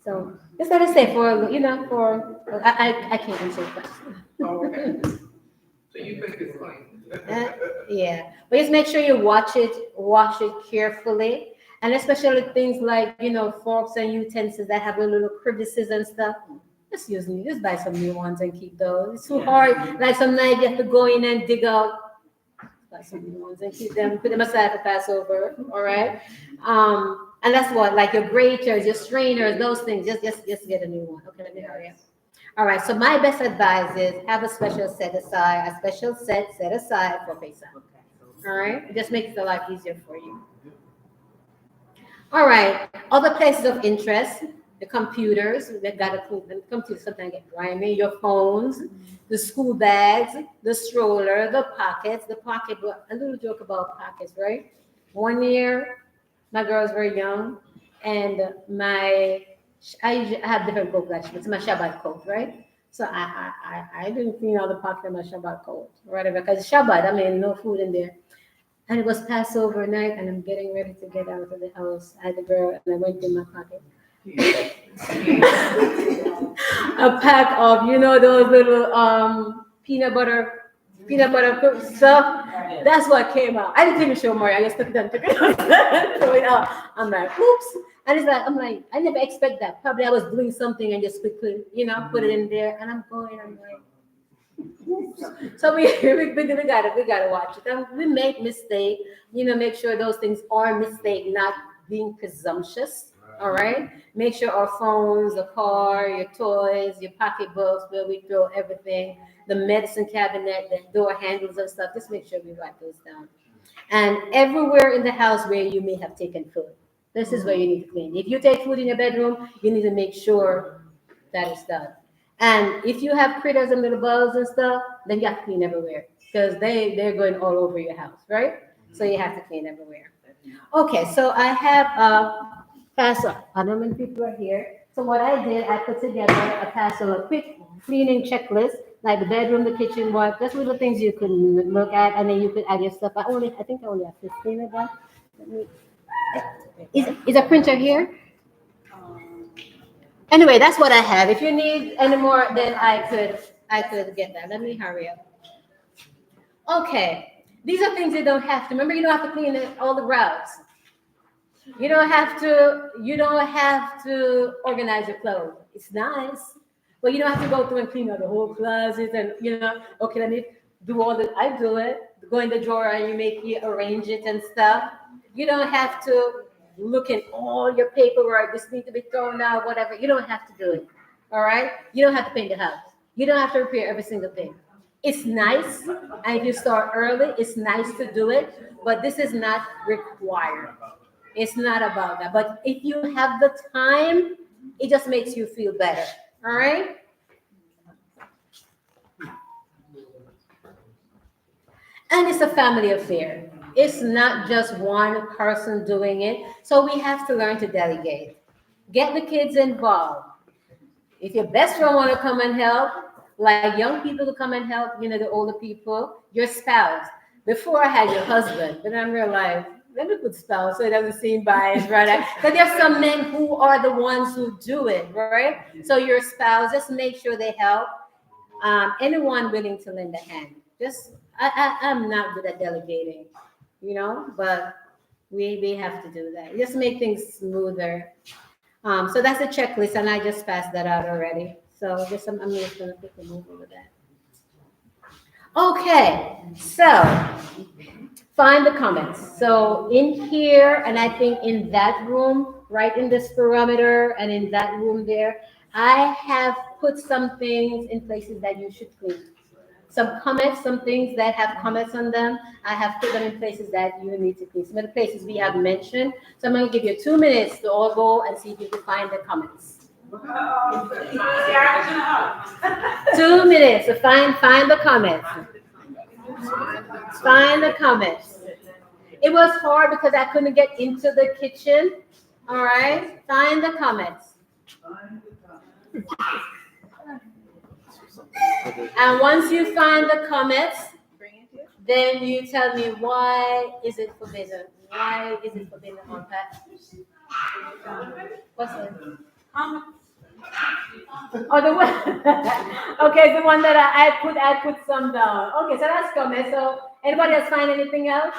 A: So just let us say I can't answer your question.
B: Oh, okay. So you think it's clean?
A: Yeah, but just make sure you wash it carefully, and especially things like forks and utensils that have a little crevices and stuff. Just buy some new ones and keep those. It's too hard. Like some night you have to go in and dig out. Buy some new ones and put them aside for Passover. All right. And that's what like your graters, your strainers, those things. Just get a new one. Okay, let me hurry up. All right, so my best advice is have a special set aside for Pesach. All right, it just makes it a lot easier for you. All right, other places of interest, the computers, we've got the computers sometimes get grimy, your phones, the school bags, the stroller, the pocket, a little joke about pockets, right? One year, my girl was very young, and I have different coat collections. It's my Shabbat coat, right? So I didn't clean all the pockets of my Shabbat coat, right? Because Shabbat, I mean, no food in there. And it was Passover night, and I'm getting ready to get out of the house. I had the girl, and I went in my pocket. A pack of, those little peanut butter stuff. That's what came out. I didn't even show Mario. I just took it and throw it out. I'm like, oops. And it's like, I'm like, I never expect that. Probably I was doing something and just quickly, put it in there. And I'm like, so we gotta watch it. And we make mistake, make sure those things are mistake, not being presumptuous. All right. Make sure our phones, the car, your toys, your pocketbooks, where we throw everything, the medicine cabinet, the door handles and stuff. Just make sure we write those down. And everywhere in the house where you may have taken food, this is where you need to clean. If you take food in your bedroom, you need to make sure that is done. And if you have critters and little bugs and stuff, then you have to clean everywhere because they're going all over your house, right? So you have to clean everywhere. Okay, so I have Passover. I don't know many people are here. So what I did, I put together a Passover quick cleaning checklist, like the bedroom, the kitchen, what, just little things you could look at, and then you could add your stuff. I think I only have 15 of them. Let me, is a printer here? Anyway, that's what I have. If you need any more, then I could get that. Let me hurry up. Okay, these are things you don't have to. Remember, you don't have to clean all the routes. You don't have to organize your clothes. It's nice, but you don't have to go through and clean out the whole closet and okay, let me do all the I do it. Go in the drawer and you arrange it and stuff. You don't have to look at all your paperwork. This needs to be thrown out, whatever. You don't have to do it. All right? You don't have to paint the house. You don't have to repair every single thing. It's nice, and if you start early, it's nice to do it, but this is not required. It's not about that. But if you have the time, it just makes you feel better. All right? And it's a family affair. It's not just one person doing it. So we have to learn to delegate. Get the kids involved. If your best friend want to come and help, like young people to come and help, the older people, your spouse. Before I had your husband, but I realized, let me put spouse so it doesn't seem biased, right? Because there's some men who are the ones who do it, right? So your spouse, just make sure they help. Anyone willing to lend a hand. I'm not good at delegating, but we have to do that. Just make things smoother. So that's a checklist, and I just passed that out already. So I'm just gonna quickly move over that. Okay, so find the comments. So in here, and I think in that room, right in this parameter, and in that room there, I have put some things in places that you should clean. Some comments, some things that have comments on them, I have put them in places that you need to clean. Some of the places we have mentioned. So I'm going to give you 2 minutes to all go and see if you can find the comments. 2 minutes to find the comments. Find the comments. It was hard because I couldn't get into the kitchen. All right, find the comments. And once you find the comments, then you tell me why is it forbidden? Why is it forbidden on that? What's it? Oh, the one. Okay, the one that I put some down. Okay, so that's comment. So anybody else find anything else?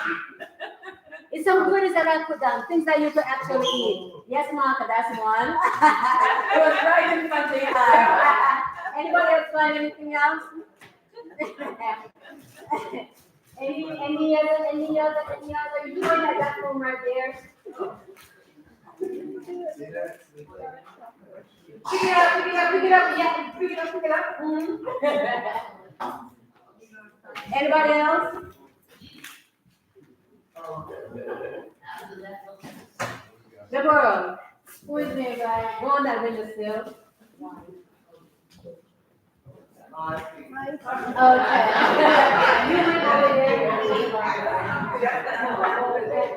A: It's some goodies that I put down, things that you could actually eat. Yes, Martha, that's one. It was right in front of your eye. Anybody else find anything else? Any other? You know that room right there. Pick it up. Yeah, pick it up. Mm-hmm. Anybody else? The world. Who is nearby? Go on that window sill. Okay. You went over there.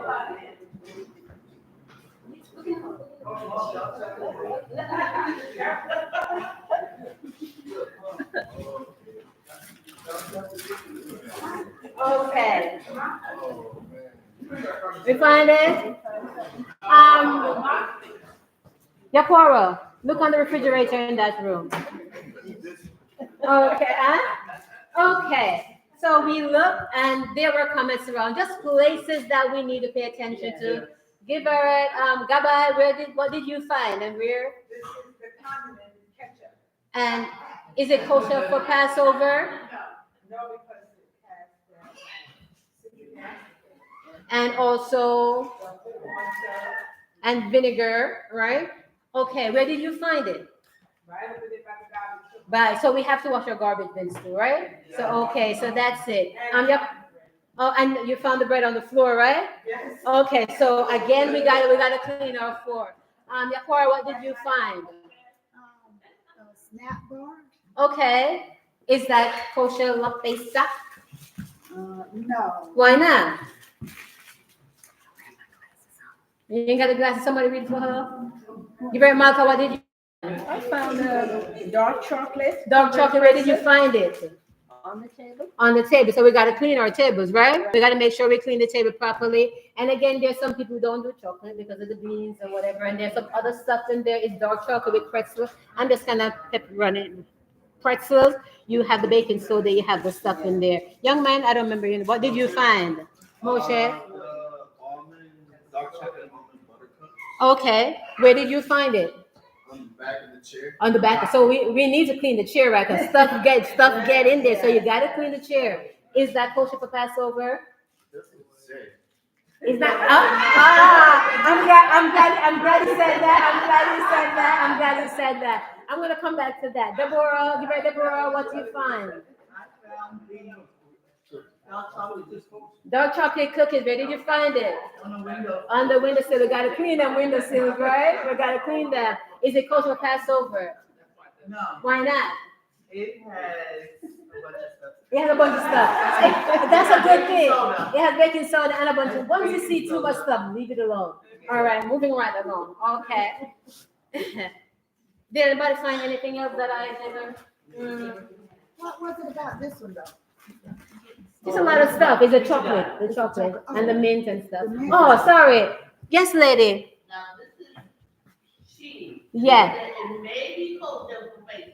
A: Okay. We find it? Yaporo, look on the refrigerator in that room. Okay, huh? Okay. So we looked and there were comments around, just places that we need to pay attention to. Give her Gabai, what did you find and where?
C: This is the condiment ketchup.
A: And is it kosher for Passover?
C: No, because it has the citric acid.
A: And also, and vinegar, right? Okay, where did you find it?
C: Right over there by the garbage.
A: Right, so we have to wash our garbage bins too, right? So, okay, so that's it. Yep. Oh, and you found the bread on the floor, right?
C: Yes.
A: Okay, so again, we gotta clean our floor. Yapora, what did you find?
E: Snap bar?
A: Okay, is that kosher la Pesach?
E: No.
A: Why not? You ain't got the glasses. Somebody read for her. You read Malka. What did you?
E: I found dark chocolate.
A: Dark chocolate. Where did you find it?
E: On the table.
A: On the table. So we got to clean our tables, right? We got to make sure we clean the table properly. And again, there's some people who don't do chocolate because of the beans or whatever. And there's some other stuff in there. It's dark chocolate with pretzels. I'm just gonna run it. Pretzels. You have the baking soda. You have the stuff in there. Young man, I don't remember. What did you find, Moshe?
F: Almond, dark chocolate almond buttercup
A: Okay. Where did you find it?
F: on the back of the chair.
A: On the back. So we need to clean the chair, right? Because stuff get in there. So you got to clean the chair. Is that kosher for Passover?
F: That's what it said.
A: Is that? I'm glad you said that. I'm glad you said that. I'm gonna come back to that. Deborah, give her Deborah. What do you find?
G: I found the dark chocolate cookies
A: Dark chocolate cookies. Where did you find it?
G: on the window.
A: On the windowsill. We gotta clean them windowsills, right? We gotta clean them. Is it kosher for Passover?
G: No,
A: Why not?
G: it has a bunch of stuff.
A: It has a bunch of stuff. That's a good thing. It has baking soda and a bunch of. Once you see too much stuff, leave it alone. All right, moving right along. Okay. Did anybody find anything else that I never?
E: What was it about this one though?
A: It's a lot of stuff. It's the chocolate, and the mint and stuff. Oh, sorry. Yes, lady.
D: Now, this is cheese.
A: Yes.
D: It may be kosher for Pesach.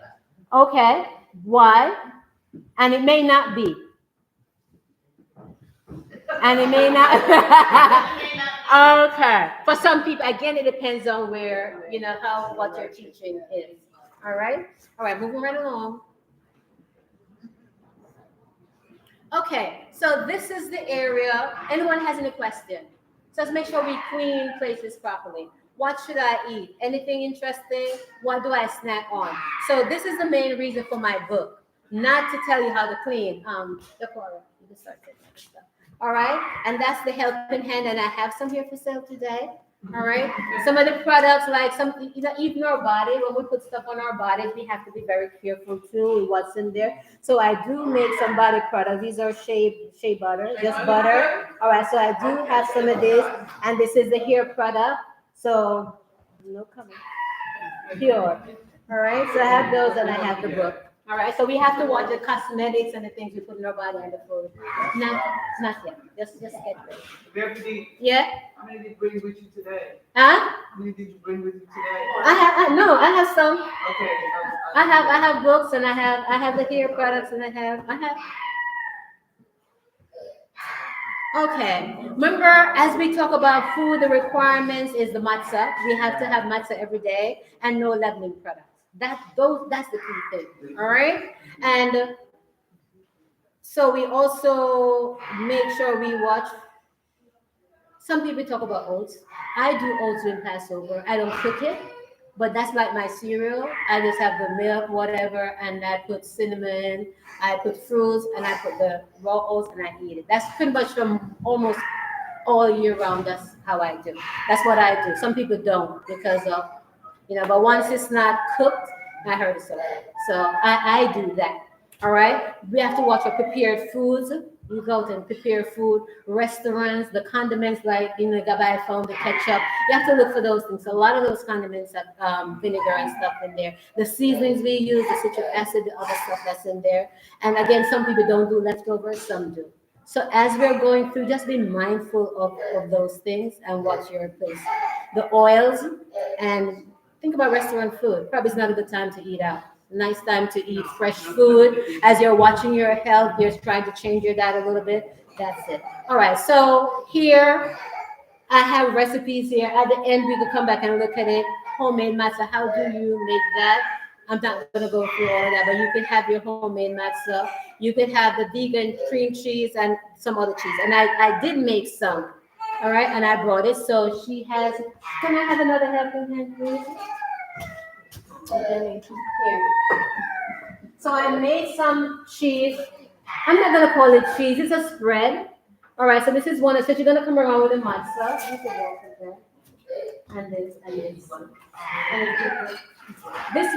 A: Okay. Why? And it may not be. And it may not. Okay. For some people, again, it depends on where, what your teaching is. All right. All right. Moving right along. Okay. So this is the area. Anyone has any question? So let's make sure we clean places properly. What should I eat? Anything interesting? What do I snack on? So this is the main reason for my book, not to tell you how to clean. Deborah, you can start taking this stuff. All right, and that's the helping hand, and I have some here for sale today. All right, some of the products, like some, even our body, when we put stuff on our bodies, we have to be very careful too with what's in there. So I do make some body products. These are shea butter, just butter. All right, so I do have some of this, and this is the hair product. So no comment. Pure. All right, so I have those, and I have the book. All right, so we have to watch the cosmetics and the things we put in our body and the food. Not yet. Just get ready.
G: Deputy,
A: Yeah?
G: how many did you bring with you today?
A: Huh?
G: How many did you bring with you today?
A: I have some.
G: Okay.
A: I have books, and I have the hair products, and I have. Okay. Remember, as we talk about food, the requirements is the matzah. We have to have matzah every day, and no leavening products. That's the key thing. All right. And so we also make sure we watch. Some people talk about oats. I do oats in Passover. I don't cook it, but that's like my cereal. I just have the milk, whatever, and I put cinnamon, I put fruits, and I put the raw oats, and I eat it. That's pretty much from almost all year round. That's how I do. That's what I do. Some people don't because of, but once it's not cooked, I heard it so. So I do that. All right. We have to watch our prepared foods. You go to prepared food, restaurants, the condiments like Gabai found the ketchup. You have to look for those things. So a lot of those condiments have vinegar and stuff in there. The seasonings we use, the citric acid, the other stuff that's in there. And again, some people don't do leftovers, some do. So as we're going through, just be mindful of those things and watch your place. The oils, and think about restaurant food. Probably it's not a good time to eat out. Nice time to eat fresh food. As you're watching your health, you're trying to change your diet a little bit. That's it. All right, so here I have recipes here. At the end, we could come back and look at it. Homemade matzo. How do you make that? I'm not gonna go through all of that, but you can have your homemade matzo. You can have the vegan cream cheese and some other cheese. And I did make some. All right, and I brought it. So she has. Can I have another helping hand, please? Here. So I made some cheese. I'm not gonna call it cheese. It's a spread. All right. So this is one. So you're gonna come around with the matzo. And this and this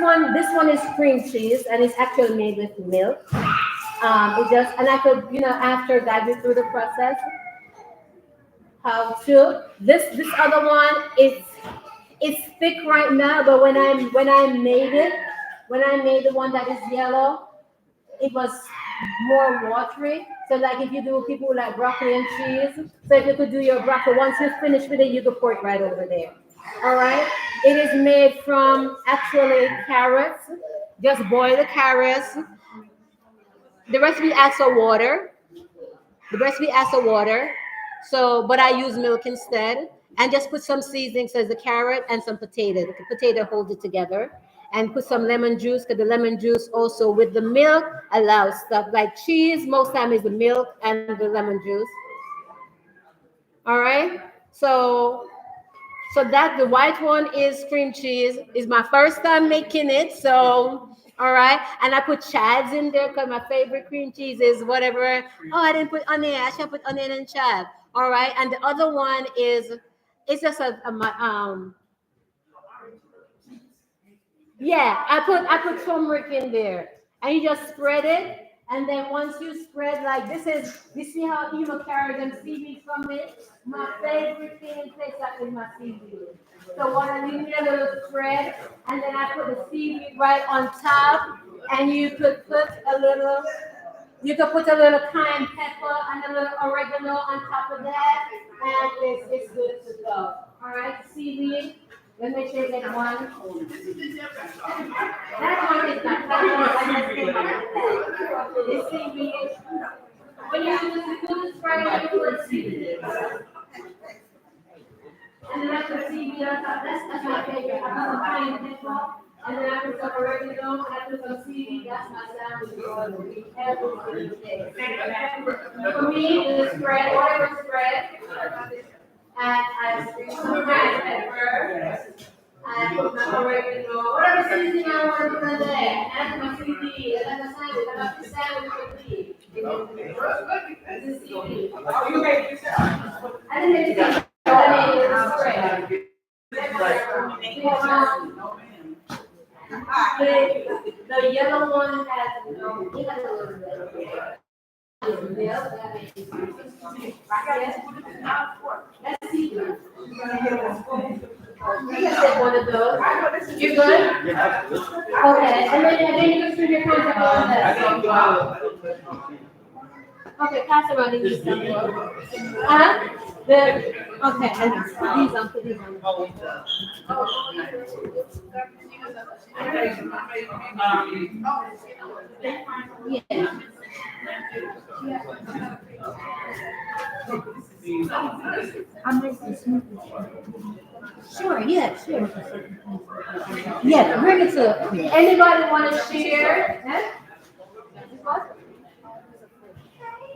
A: one. This one is cream cheese, and it's actually made with milk. It just and I could after guide you through the process how to. This other one it's thick right now, but when I made the one that is yellow, it was more watery. So like if you do people who like broccoli and cheese, so if you could do your broccoli, once you finish with it, you could pour it right over there. All right. It is made from actually carrots. Just boil the carrots. The recipe asks for water. The recipe asks for water. So, but I use milk instead, and just put some seasoning, so the carrot and some potato. The potato holds it together, and put some lemon juice, because the lemon juice also with the milk allows stuff like cheese. Most time is the milk and the lemon juice. All right. So that the white one is cream cheese. Is my first time making it. So all right. And I put chives in there because my favorite cream cheese is whatever. Oh, I didn't put onion. I should put onion and chive. All right. And the other one is it's just yeah, I put turmeric in there, and you just spread it, and then once you spread like this is you see how carrot and seaweed from it. My favorite thing in Pesach is my seaweed. So what I do, a little spread, and then I put the seaweed right on top, and you could put a little cayenne pepper and a little oregano on top of that, and it's good to go. All right, seaweed. Let me show you that one. That one is not that one. I just came up with that. This seaweed. When you do this right, you put seaweed. And then I put seaweed on top. That's my favorite. I put some cayenne pepper, and then I put some oregano, and I put some seaweed. That's my sandwich every single day. For me, the spread, whatever spread. And I put some cayenne pepper. I put my oregano, whatever seasoning I want to put in there. And my seaweed, and then the sandwich. I got the sandwich with meat. This is seaweed. Oh, you made it yourself? I didn't make it yourself. I made it with a spread. The yellow one has it has a little bit. Milk, that makes it. That's seaweed. You can take one of those. You good? Okay, and then you can screw your contact on that. Okay, pass around and use some. Okay, and put these on. Yeah. I'm making smoothies. Sure, yeah, sure. Yeah, bring it to. Anybody want to share? Huh?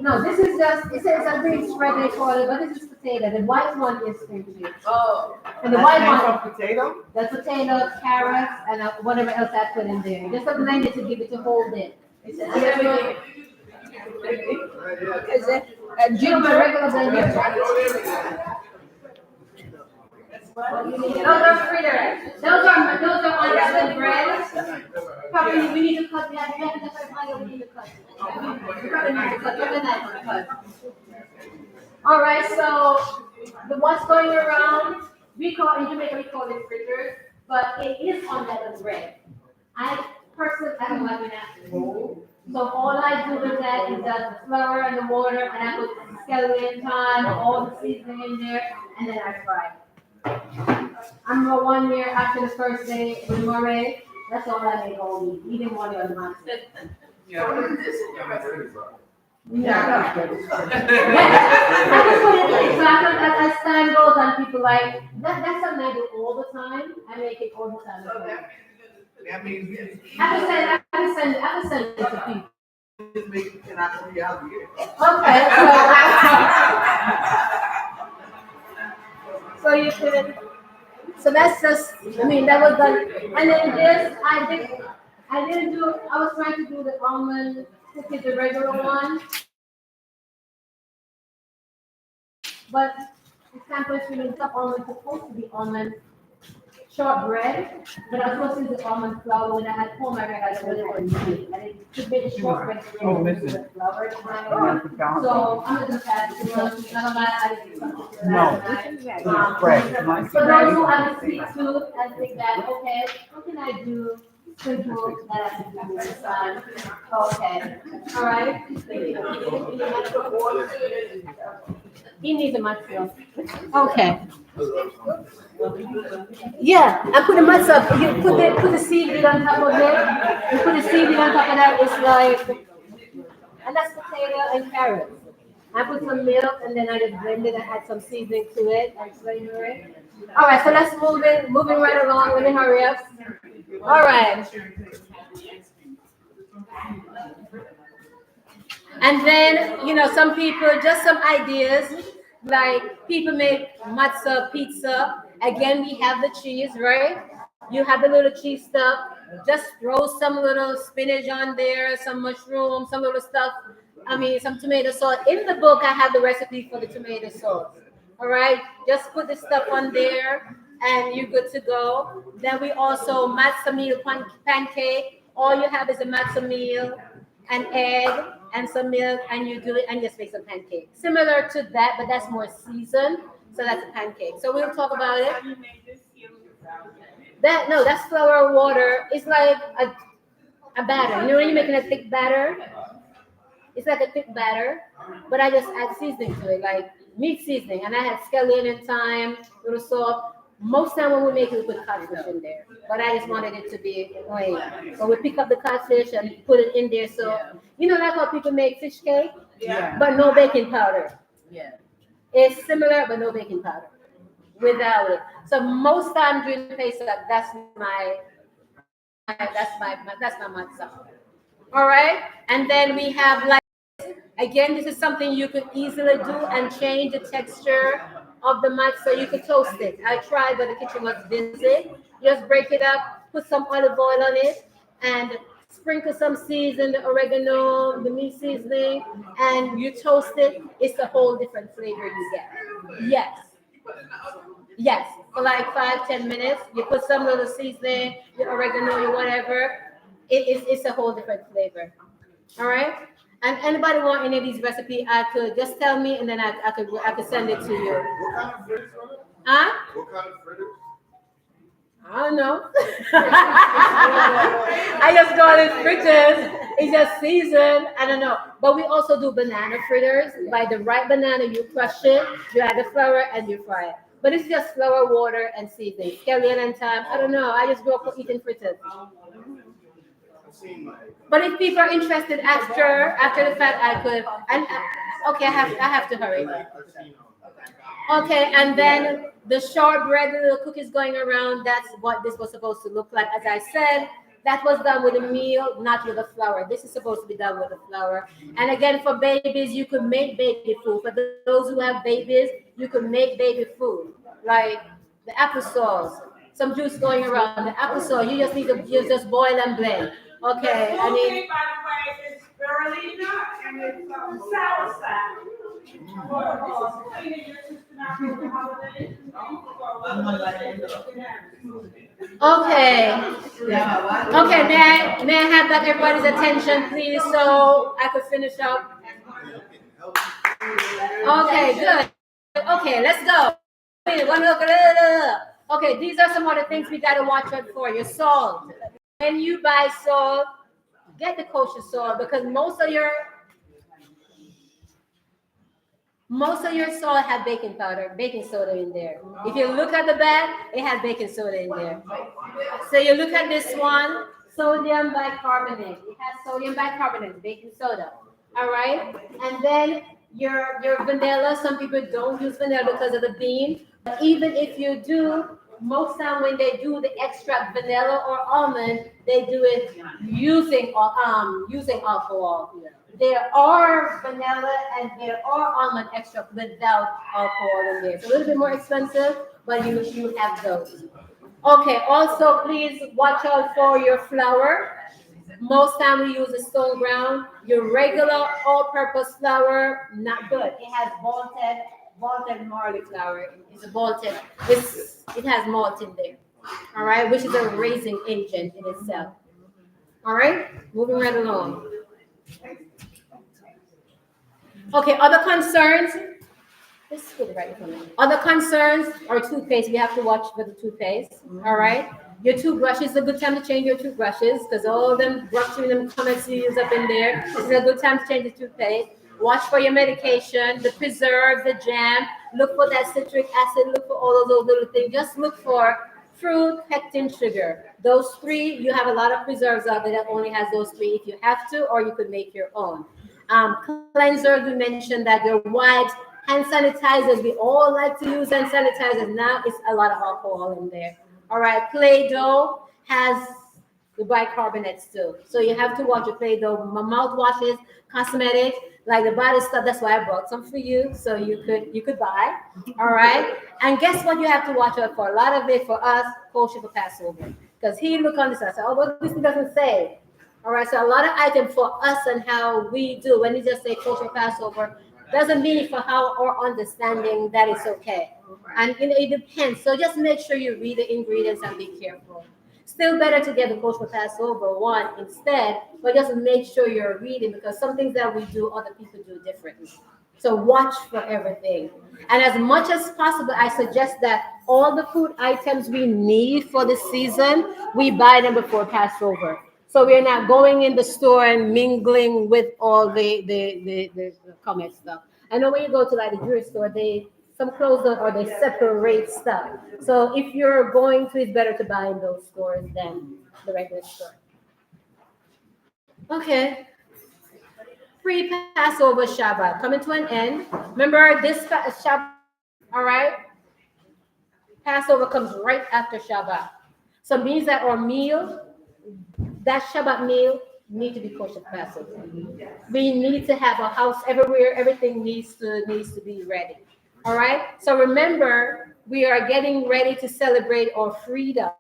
A: No, this is just, it says a green spread they call it, but this is potato. The white one is cream cheese.
B: Oh.
A: And the white one,
B: Potato?
A: the potato, carrots, and whatever else I put in there. Just a blend it to give it to hold it. Is it a ginger? Regular blender. Those are fritters. Those are unleavened bread. Probably we need to cut that. We need to cut. We need to cut. All right. So the what's going around, in Jamaica we call it fritters, but it is unleavened bread. I don't like when I roll. So all I do with that is just the flour and the water, and I put scallion, thyme, all the seasoning in there, and then I fry. I remember 1 year after the first day with Murray, that's all I made all week. He didn't want it on the month.
B: So is this in your recipe?
A: Yeah. I just put it in. So as time goes on, people like, that's something I do all the time. I make it all the time.
B: So that means it's easy.
A: I can send it to people.
B: Just make it in our 3 hours a year.
A: Okay, so you could, so that's just, I mean, that was done. And then this, I didn't do, I was trying to do the almond cookie, the regular one. But it's kind of interesting, some almond supposed to be almond shortbread, but I was supposed to use the almond flour when I had home. I realized I really wasn't doing it. And it could be the shortbread with flour. So I'm just gonna pass it on. None of my ideas.
H: No. Bread.
A: For those who have a sweet tooth and think that, okay, what can I do simple that I can do this time? Okay, all right. He needs a microphone. Okay. Yeah, I put the matzah. You put the seaweed on top of it. You put the seaweed on top of that. It's like, and that's potato and carrots. I put some milk and then I just blended and add some seasoning to it and flavor it. All right, so let's moving right along. Let me hurry up. All right. And then, some people, just some ideas, like people make matzah pizza. Again, we have the cheese, right? You have the little cheese stuff. Just throw some little spinach on there, some mushroom, some little stuff. Some tomato sauce. In the book, I have the recipe for the tomato sauce. All right? Just put the stuff on there and you're good to go. Then we also matzah meal pancake. All you have is a matzah meal, an egg, and some milk, and you do it and just make some pancake. Similar to that, but that's more seasoned. So that's a pancake. So we'll talk about it. That's flour water. It's like a batter. You know when you're making a thick batter? It's like a thick batter, but I just add seasoning to it, like meat seasoning. And I had scallion and thyme, little salt. Most time when we make it, we put codfish in there. But I just wanted it to be plain. So we pick up the codfish and put it in there. So, like how people make fish cake, but no baking powder.
G: Yeah.
A: It's similar, but no baking powder. Without it. So most time during the Pesach, that's my matzah. All right, and then we have like, again, this is something you could easily do and change the texture of the matzah. You could toast it. I tried, but the kitchen was busy. Just break it up, put some olive oil on it, and sprinkle some season, the oregano, the meat seasoning, and you toast it. It's a whole different flavor you get. Yes, for like 5-10 minutes. You put some little seasoning, your oregano, your whatever. It's a whole different flavor. All right. And anybody want any of these recipes? I could just tell me, and then I could send it to you.
F: What kind of fritters, brother?
A: Huh?
F: What kind of fritters?
A: I don't know. I just call it fritters. It's just seasoned. I don't know. But we also do banana fritters. By the right banana, you crush it, you add the flour, and you fry it. But it's just flour, water, and seasoning. Scallion and thyme. I don't know. I just grew up eating fritters. But if people are interested after the fact, I could. And okay, I have to hurry. Okay, and then the shortbread, the little cookies going around. That's what this was supposed to look like. As I said, that was done with a meal, not with a flour. This is supposed to be done with a flour. And again, for babies, you could make baby food. For those who have babies, you could make baby food, like the applesauce, some juice going around. The applesauce, you just boil and blend. Okay, I mean.
C: By the way, it's spirulina and it's soursop.
A: Okay. May I have that everybody's attention, please, so I could finish up. Okay, good. Okay, let's go. Okay, these are some other things we gotta watch out for. Your salt. When you buy salt, get the kosher salt because most of your salt have baking powder, baking soda in there. If you look at the back, it has baking soda in there. So you look at this one, sodium bicarbonate. It has sodium bicarbonate, baking soda. All right? And then your vanilla, some people don't use vanilla because of the bean. But even if you do, most time when they do the extract vanilla or almond, they do it using alcohol. There are vanilla and there are almond extract without alcohol in there. It's a little bit more expensive, but you have those. Okay, also please watch out for your flour. Most time we use a stone ground. Your regular all-purpose flour, not good. It has malted barley flour. It's a malted, it has malt in there. All right, which is a raising agent in itself. All right, moving right along. Okay, other concerns. Let's put it right in front of me. Other concerns are toothpaste. We have to watch for the toothpaste. All right. Your toothbrushes is a good time to change your toothbrushes because all them brushing them comments you use up in there. It's a good time to change the toothpaste. Watch for your medication, the preserve, the jam. Look for that citric acid. Look for all of those little things. Just look for fruit, pectin, sugar. Those three, you have a lot of preserves out there that only has those three if you have to, or you could make your own. Cleansers, we mentioned that your wipes, hand sanitizers, we all like to use hand sanitizers. Now it's a lot of alcohol in there. All right, Play-Doh has the bicarbonates too. So you have to watch your Play-Doh. My mouthwashes, cosmetics, like the body stuff. That's why I brought some for you, so you could buy. All right. And guess what you have to watch out for? A lot of it for us, kosher for Passover. Because he looked on this and said, oh, well, this doesn't say. All right, so a lot of items for us and how we do when you just say kosher Passover doesn't mean for how our understanding that it's okay. And it depends. So just make sure you read the ingredients and be careful. Still better to get the kosher Passover one instead, but just make sure you're reading because some things that we do, other people do differently. So watch for everything. And as much as possible, I suggest that all the food items we need for the season, we buy them before Passover. So we're not going in the store and mingling with all the common stuff. I know when you go to like the jewelry store, some clothes or they separate stuff. So if you're going to, it's better to buy in those stores than the regular store. Okay. Pre-Passover Shabbat coming to an end. Remember this Shabbat, all right? Passover comes right after Shabbat. So it means that our meal, that Shabbat meal, need to be kosher Passover. We need to have a house everywhere. Everything needs to be ready. All right. So remember, we are getting ready to celebrate our freedom,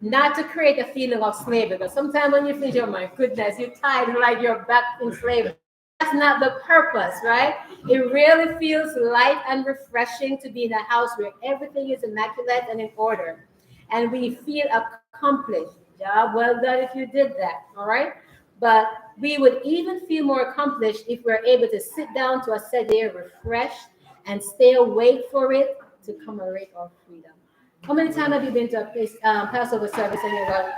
A: not to create a feeling of slavery. Because sometimes when you think, oh my goodness, you're tired, like you're back in slavery. That's not the purpose, right? It really feels light and refreshing to be in a house where everything is immaculate and in order, and we feel accomplished. Job well done if you did that, all right? But we would even feel more accomplished if we're able to sit down to a seder refreshed and stay awake for it to commemorate our freedom. How many times have you been to a Passover service and you're like,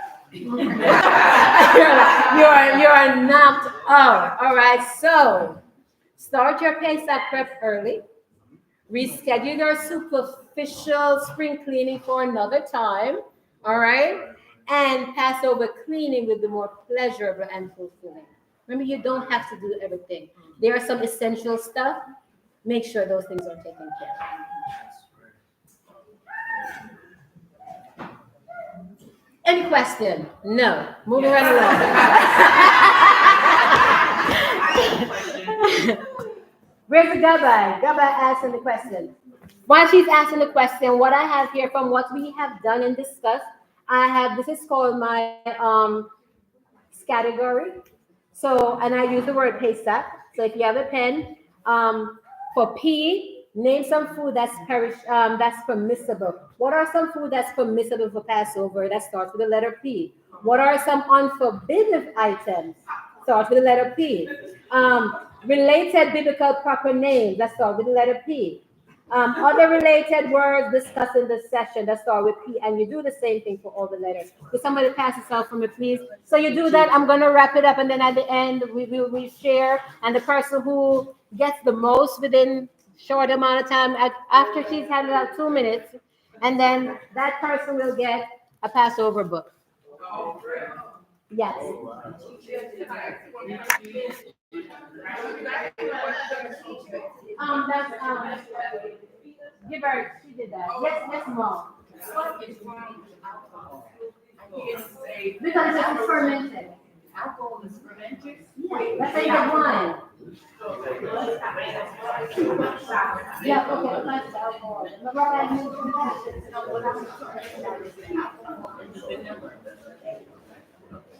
A: you're knocked out? All right, so start your Pesach prep early. Reschedule your superficial spring cleaning for another time. All right, and Passover cleaning will be more pleasurable and fulfilling. Remember, you don't have to do everything. There are some essential stuff. Make sure those things are taken care of. Any question? No. Moving right along. Where's the Gabbai? Gabbai asking the question. While she's asking the question, what I have here from what we have done and discussed, this is called my category. So, and I use the word Pesach. So if you have a pen, for P, name some food that's permissible. What are some food that's permissible for Passover that starts with the letter P? What are some unforbidden items? Starts with the letter P. Related biblical proper names that start with the letter P. Other related words discussed in this session that start with P, and you do the same thing for all the letters. Could somebody pass this out for me, please? So you do that. I'm gonna wrap it up, and then at the end we share, and the person who gets the most within short amount of time after she's handed out 2 minutes, and then that person will get a Passover book. Yes. That's give her. She did that. Yes, yes, mom. Because it's fermented.
D: Alcohol is fermented.
A: Yeah, that's like the wine. Yeah, okay, that's alcohol. But what I use for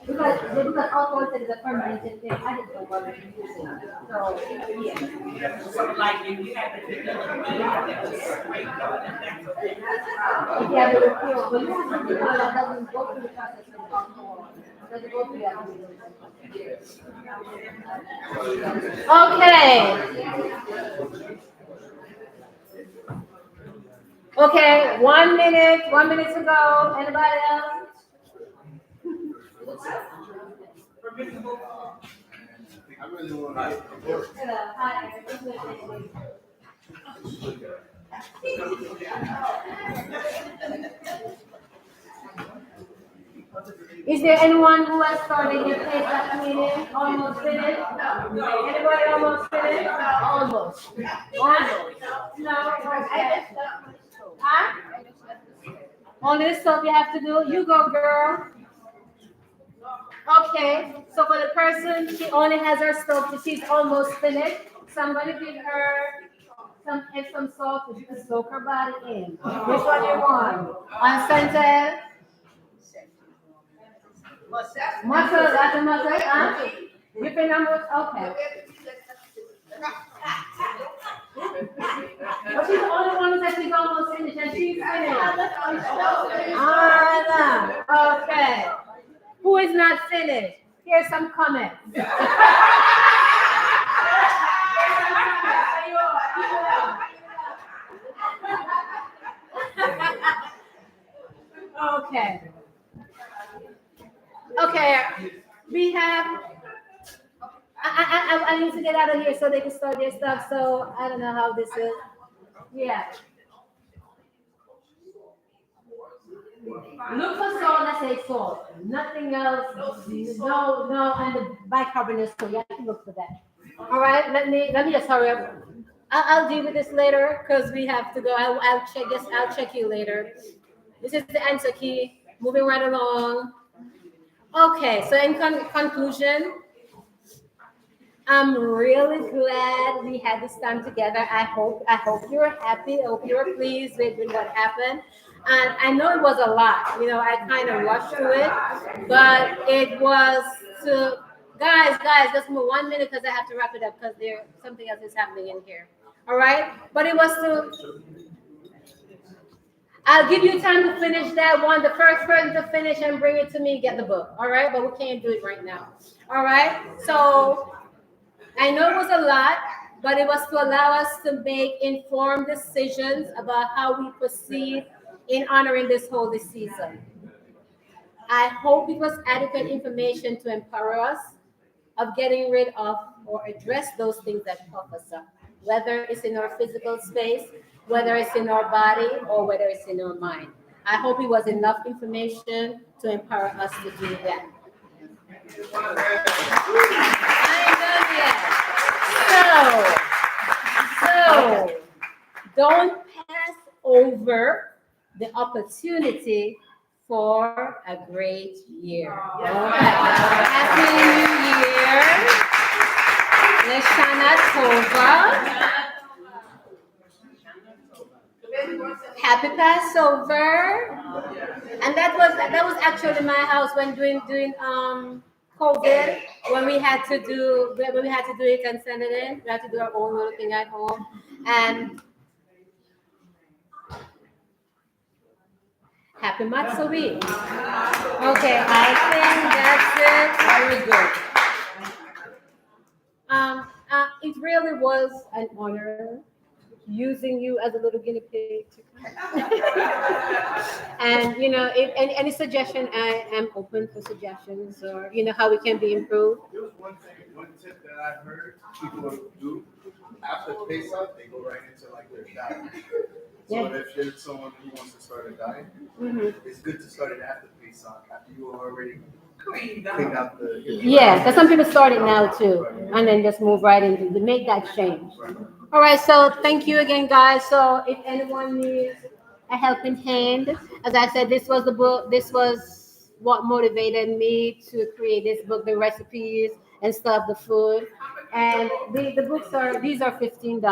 A: because alcohol is a fermented thing. I didn't know what it was using. So, yeah.
G: So like if you have to.
A: Yeah, but but you have something that doesn't go through the process of alcohol. It doesn't go through that. Okay. Okay, 1 minute to go. Anybody else?
F: I really want
A: Is there anyone who has started your Pesach meeting? Almost finished? Anybody almost finished? Almost. Almost. No, okay. Huh? Only the stuff you have to do? You go, girl. Okay, so for the person, she only has her stove, so she's almost finished. Somebody give her some salt so she can soak her body in. Which one you want? Unscented? Muscle, that's a muscle, huh? You think I'm okay. But she's the only one who said she's almost finished, and she's finished. Ah, okay. Who is not finished? Here's some comments. Okay. Okay. We have. I need to get out of here so they can start their stuff. So I don't know how this is. Yeah. Look for salt that says salt. Nothing else. No, and the bicarbonate so you have to look for that. All right. Let me just hurry up. I'll deal with this later because we have to go. I'll check this. I'll check you later. This is the answer key. Moving right along. Okay. So in conclusion. I'm really glad we had this time together. I hope you're happy. I hope you're pleased with what happened. And I know it was a lot. You know, I kind of rushed to it, but it was to guys. Just move 1 minute because I have to wrap it up because there something else is happening in here. All right, but it was to. I'll give you time to finish that one. The first person to finish and bring it to me, get the book. All right, but we can't do it right now. All right, so. I know it was a lot, but it was to allow us to make informed decisions about how we proceed in honoring this holy season. I hope it was adequate information to empower us of getting rid of or address those things that puff us up, whether it's in our physical space, whether it's in our body, or whether it's in our mind. I hope it was enough information to empower us to do that. I ain't done yet. So don't pass over the opportunity for a great year. Okay. Happy New Year. Leshana Tova. Happy Passover. And that was actually my house when doing COVID when we had to do it and send it in. We had to do our own little thing at home. And happy Matzah week. Okay, I think that's it. Very good. It really was an honor using you as a little guinea pig to and any suggestion, I am open for suggestions, or how we can be improved.
F: There was one tip that I heard people do after Pesach, they go right into like their diet. So
A: Yeah.
F: if you're someone who wants to start a diet, it's good to start it after Pesach, after you already
B: Clean
F: clean out the.
A: Yeah, because some people start it now too, and then just move right into to make that change. All right, so thank you again, guys. So if anyone needs a helping hand, as I said, this was the book. This was what motivated me to create this book, the recipes and stuff, the food. And the books these are $15.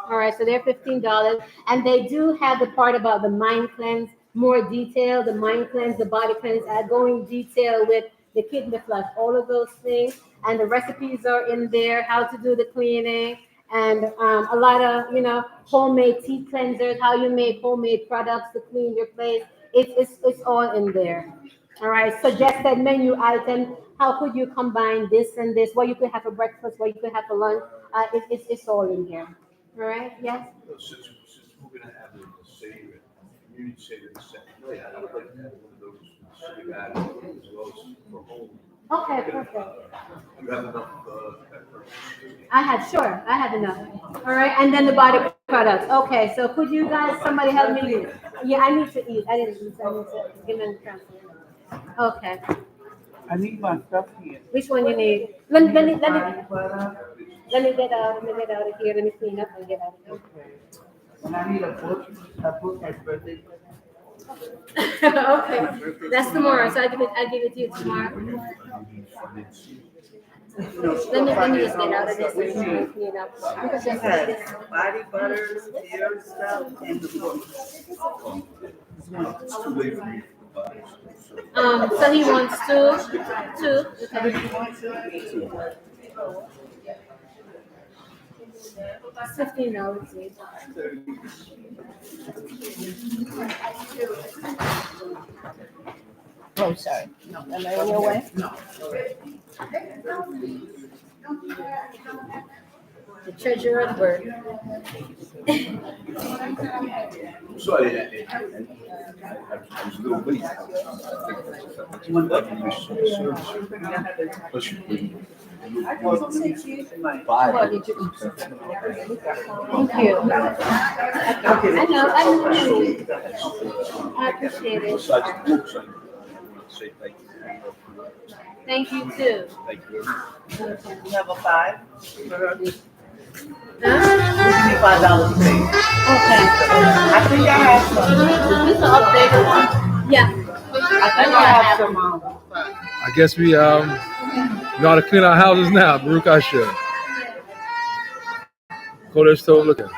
A: All right, so they're $15, and they do have the part about the mind cleanse, more detail, the mind cleanse, the body cleanse, going detail with the kidney flush, all of those things, and the recipes are in there, how to do the cleaning, and a lot of homemade teeth cleansers, how you make homemade products to clean your place. It's all in there. All right, suggested menu item. How could you combine this and this? What you could have for breakfast, what you could have for lunch. It's all in here. All right, yes.
I: Since we're gonna have the Savior, community Savior, I would like to have one of those we had as well as for home.
A: Okay, perfect.
I: You have enough pepper.
A: I have enough. All right, and then the body products. Okay, so could you guys, somebody help me? Yeah, I need to eat. I didn't eat, so I need to give me the transfer. Okay,
H: I need my stuff here.
A: which one you need? Let me get out. Let me get out of here. Let me clean up and get out of
H: And I need a book my birthday.
A: here. Okay, that's tomorrow. So I give it to you tomorrow. Let me just get out of this and clean up. Because just like this.
G: Body butters, hair stuff, and the book.
I: It's too late for me.
A: So he wants two. Okay. $15 each.
E: Oh, sorry. Am I on your way?
A: The treasure of birth.
I: Sorry, I was a little late. Plus
A: What did you eat? Thank you. I know. I appreciate it.
I: Besides the books, I want to say thank you.
A: Thank you too.
I: Thank you.
G: You have a 5?
A: Huh?
G: Give me $5 to pay.
A: Okay.
G: I think I have some.
D: This is an updated one.
A: Yeah.
G: I think I have some.
J: I guess we know how to clean our houses now. Baruch Hashem. Kodesh Tov looking.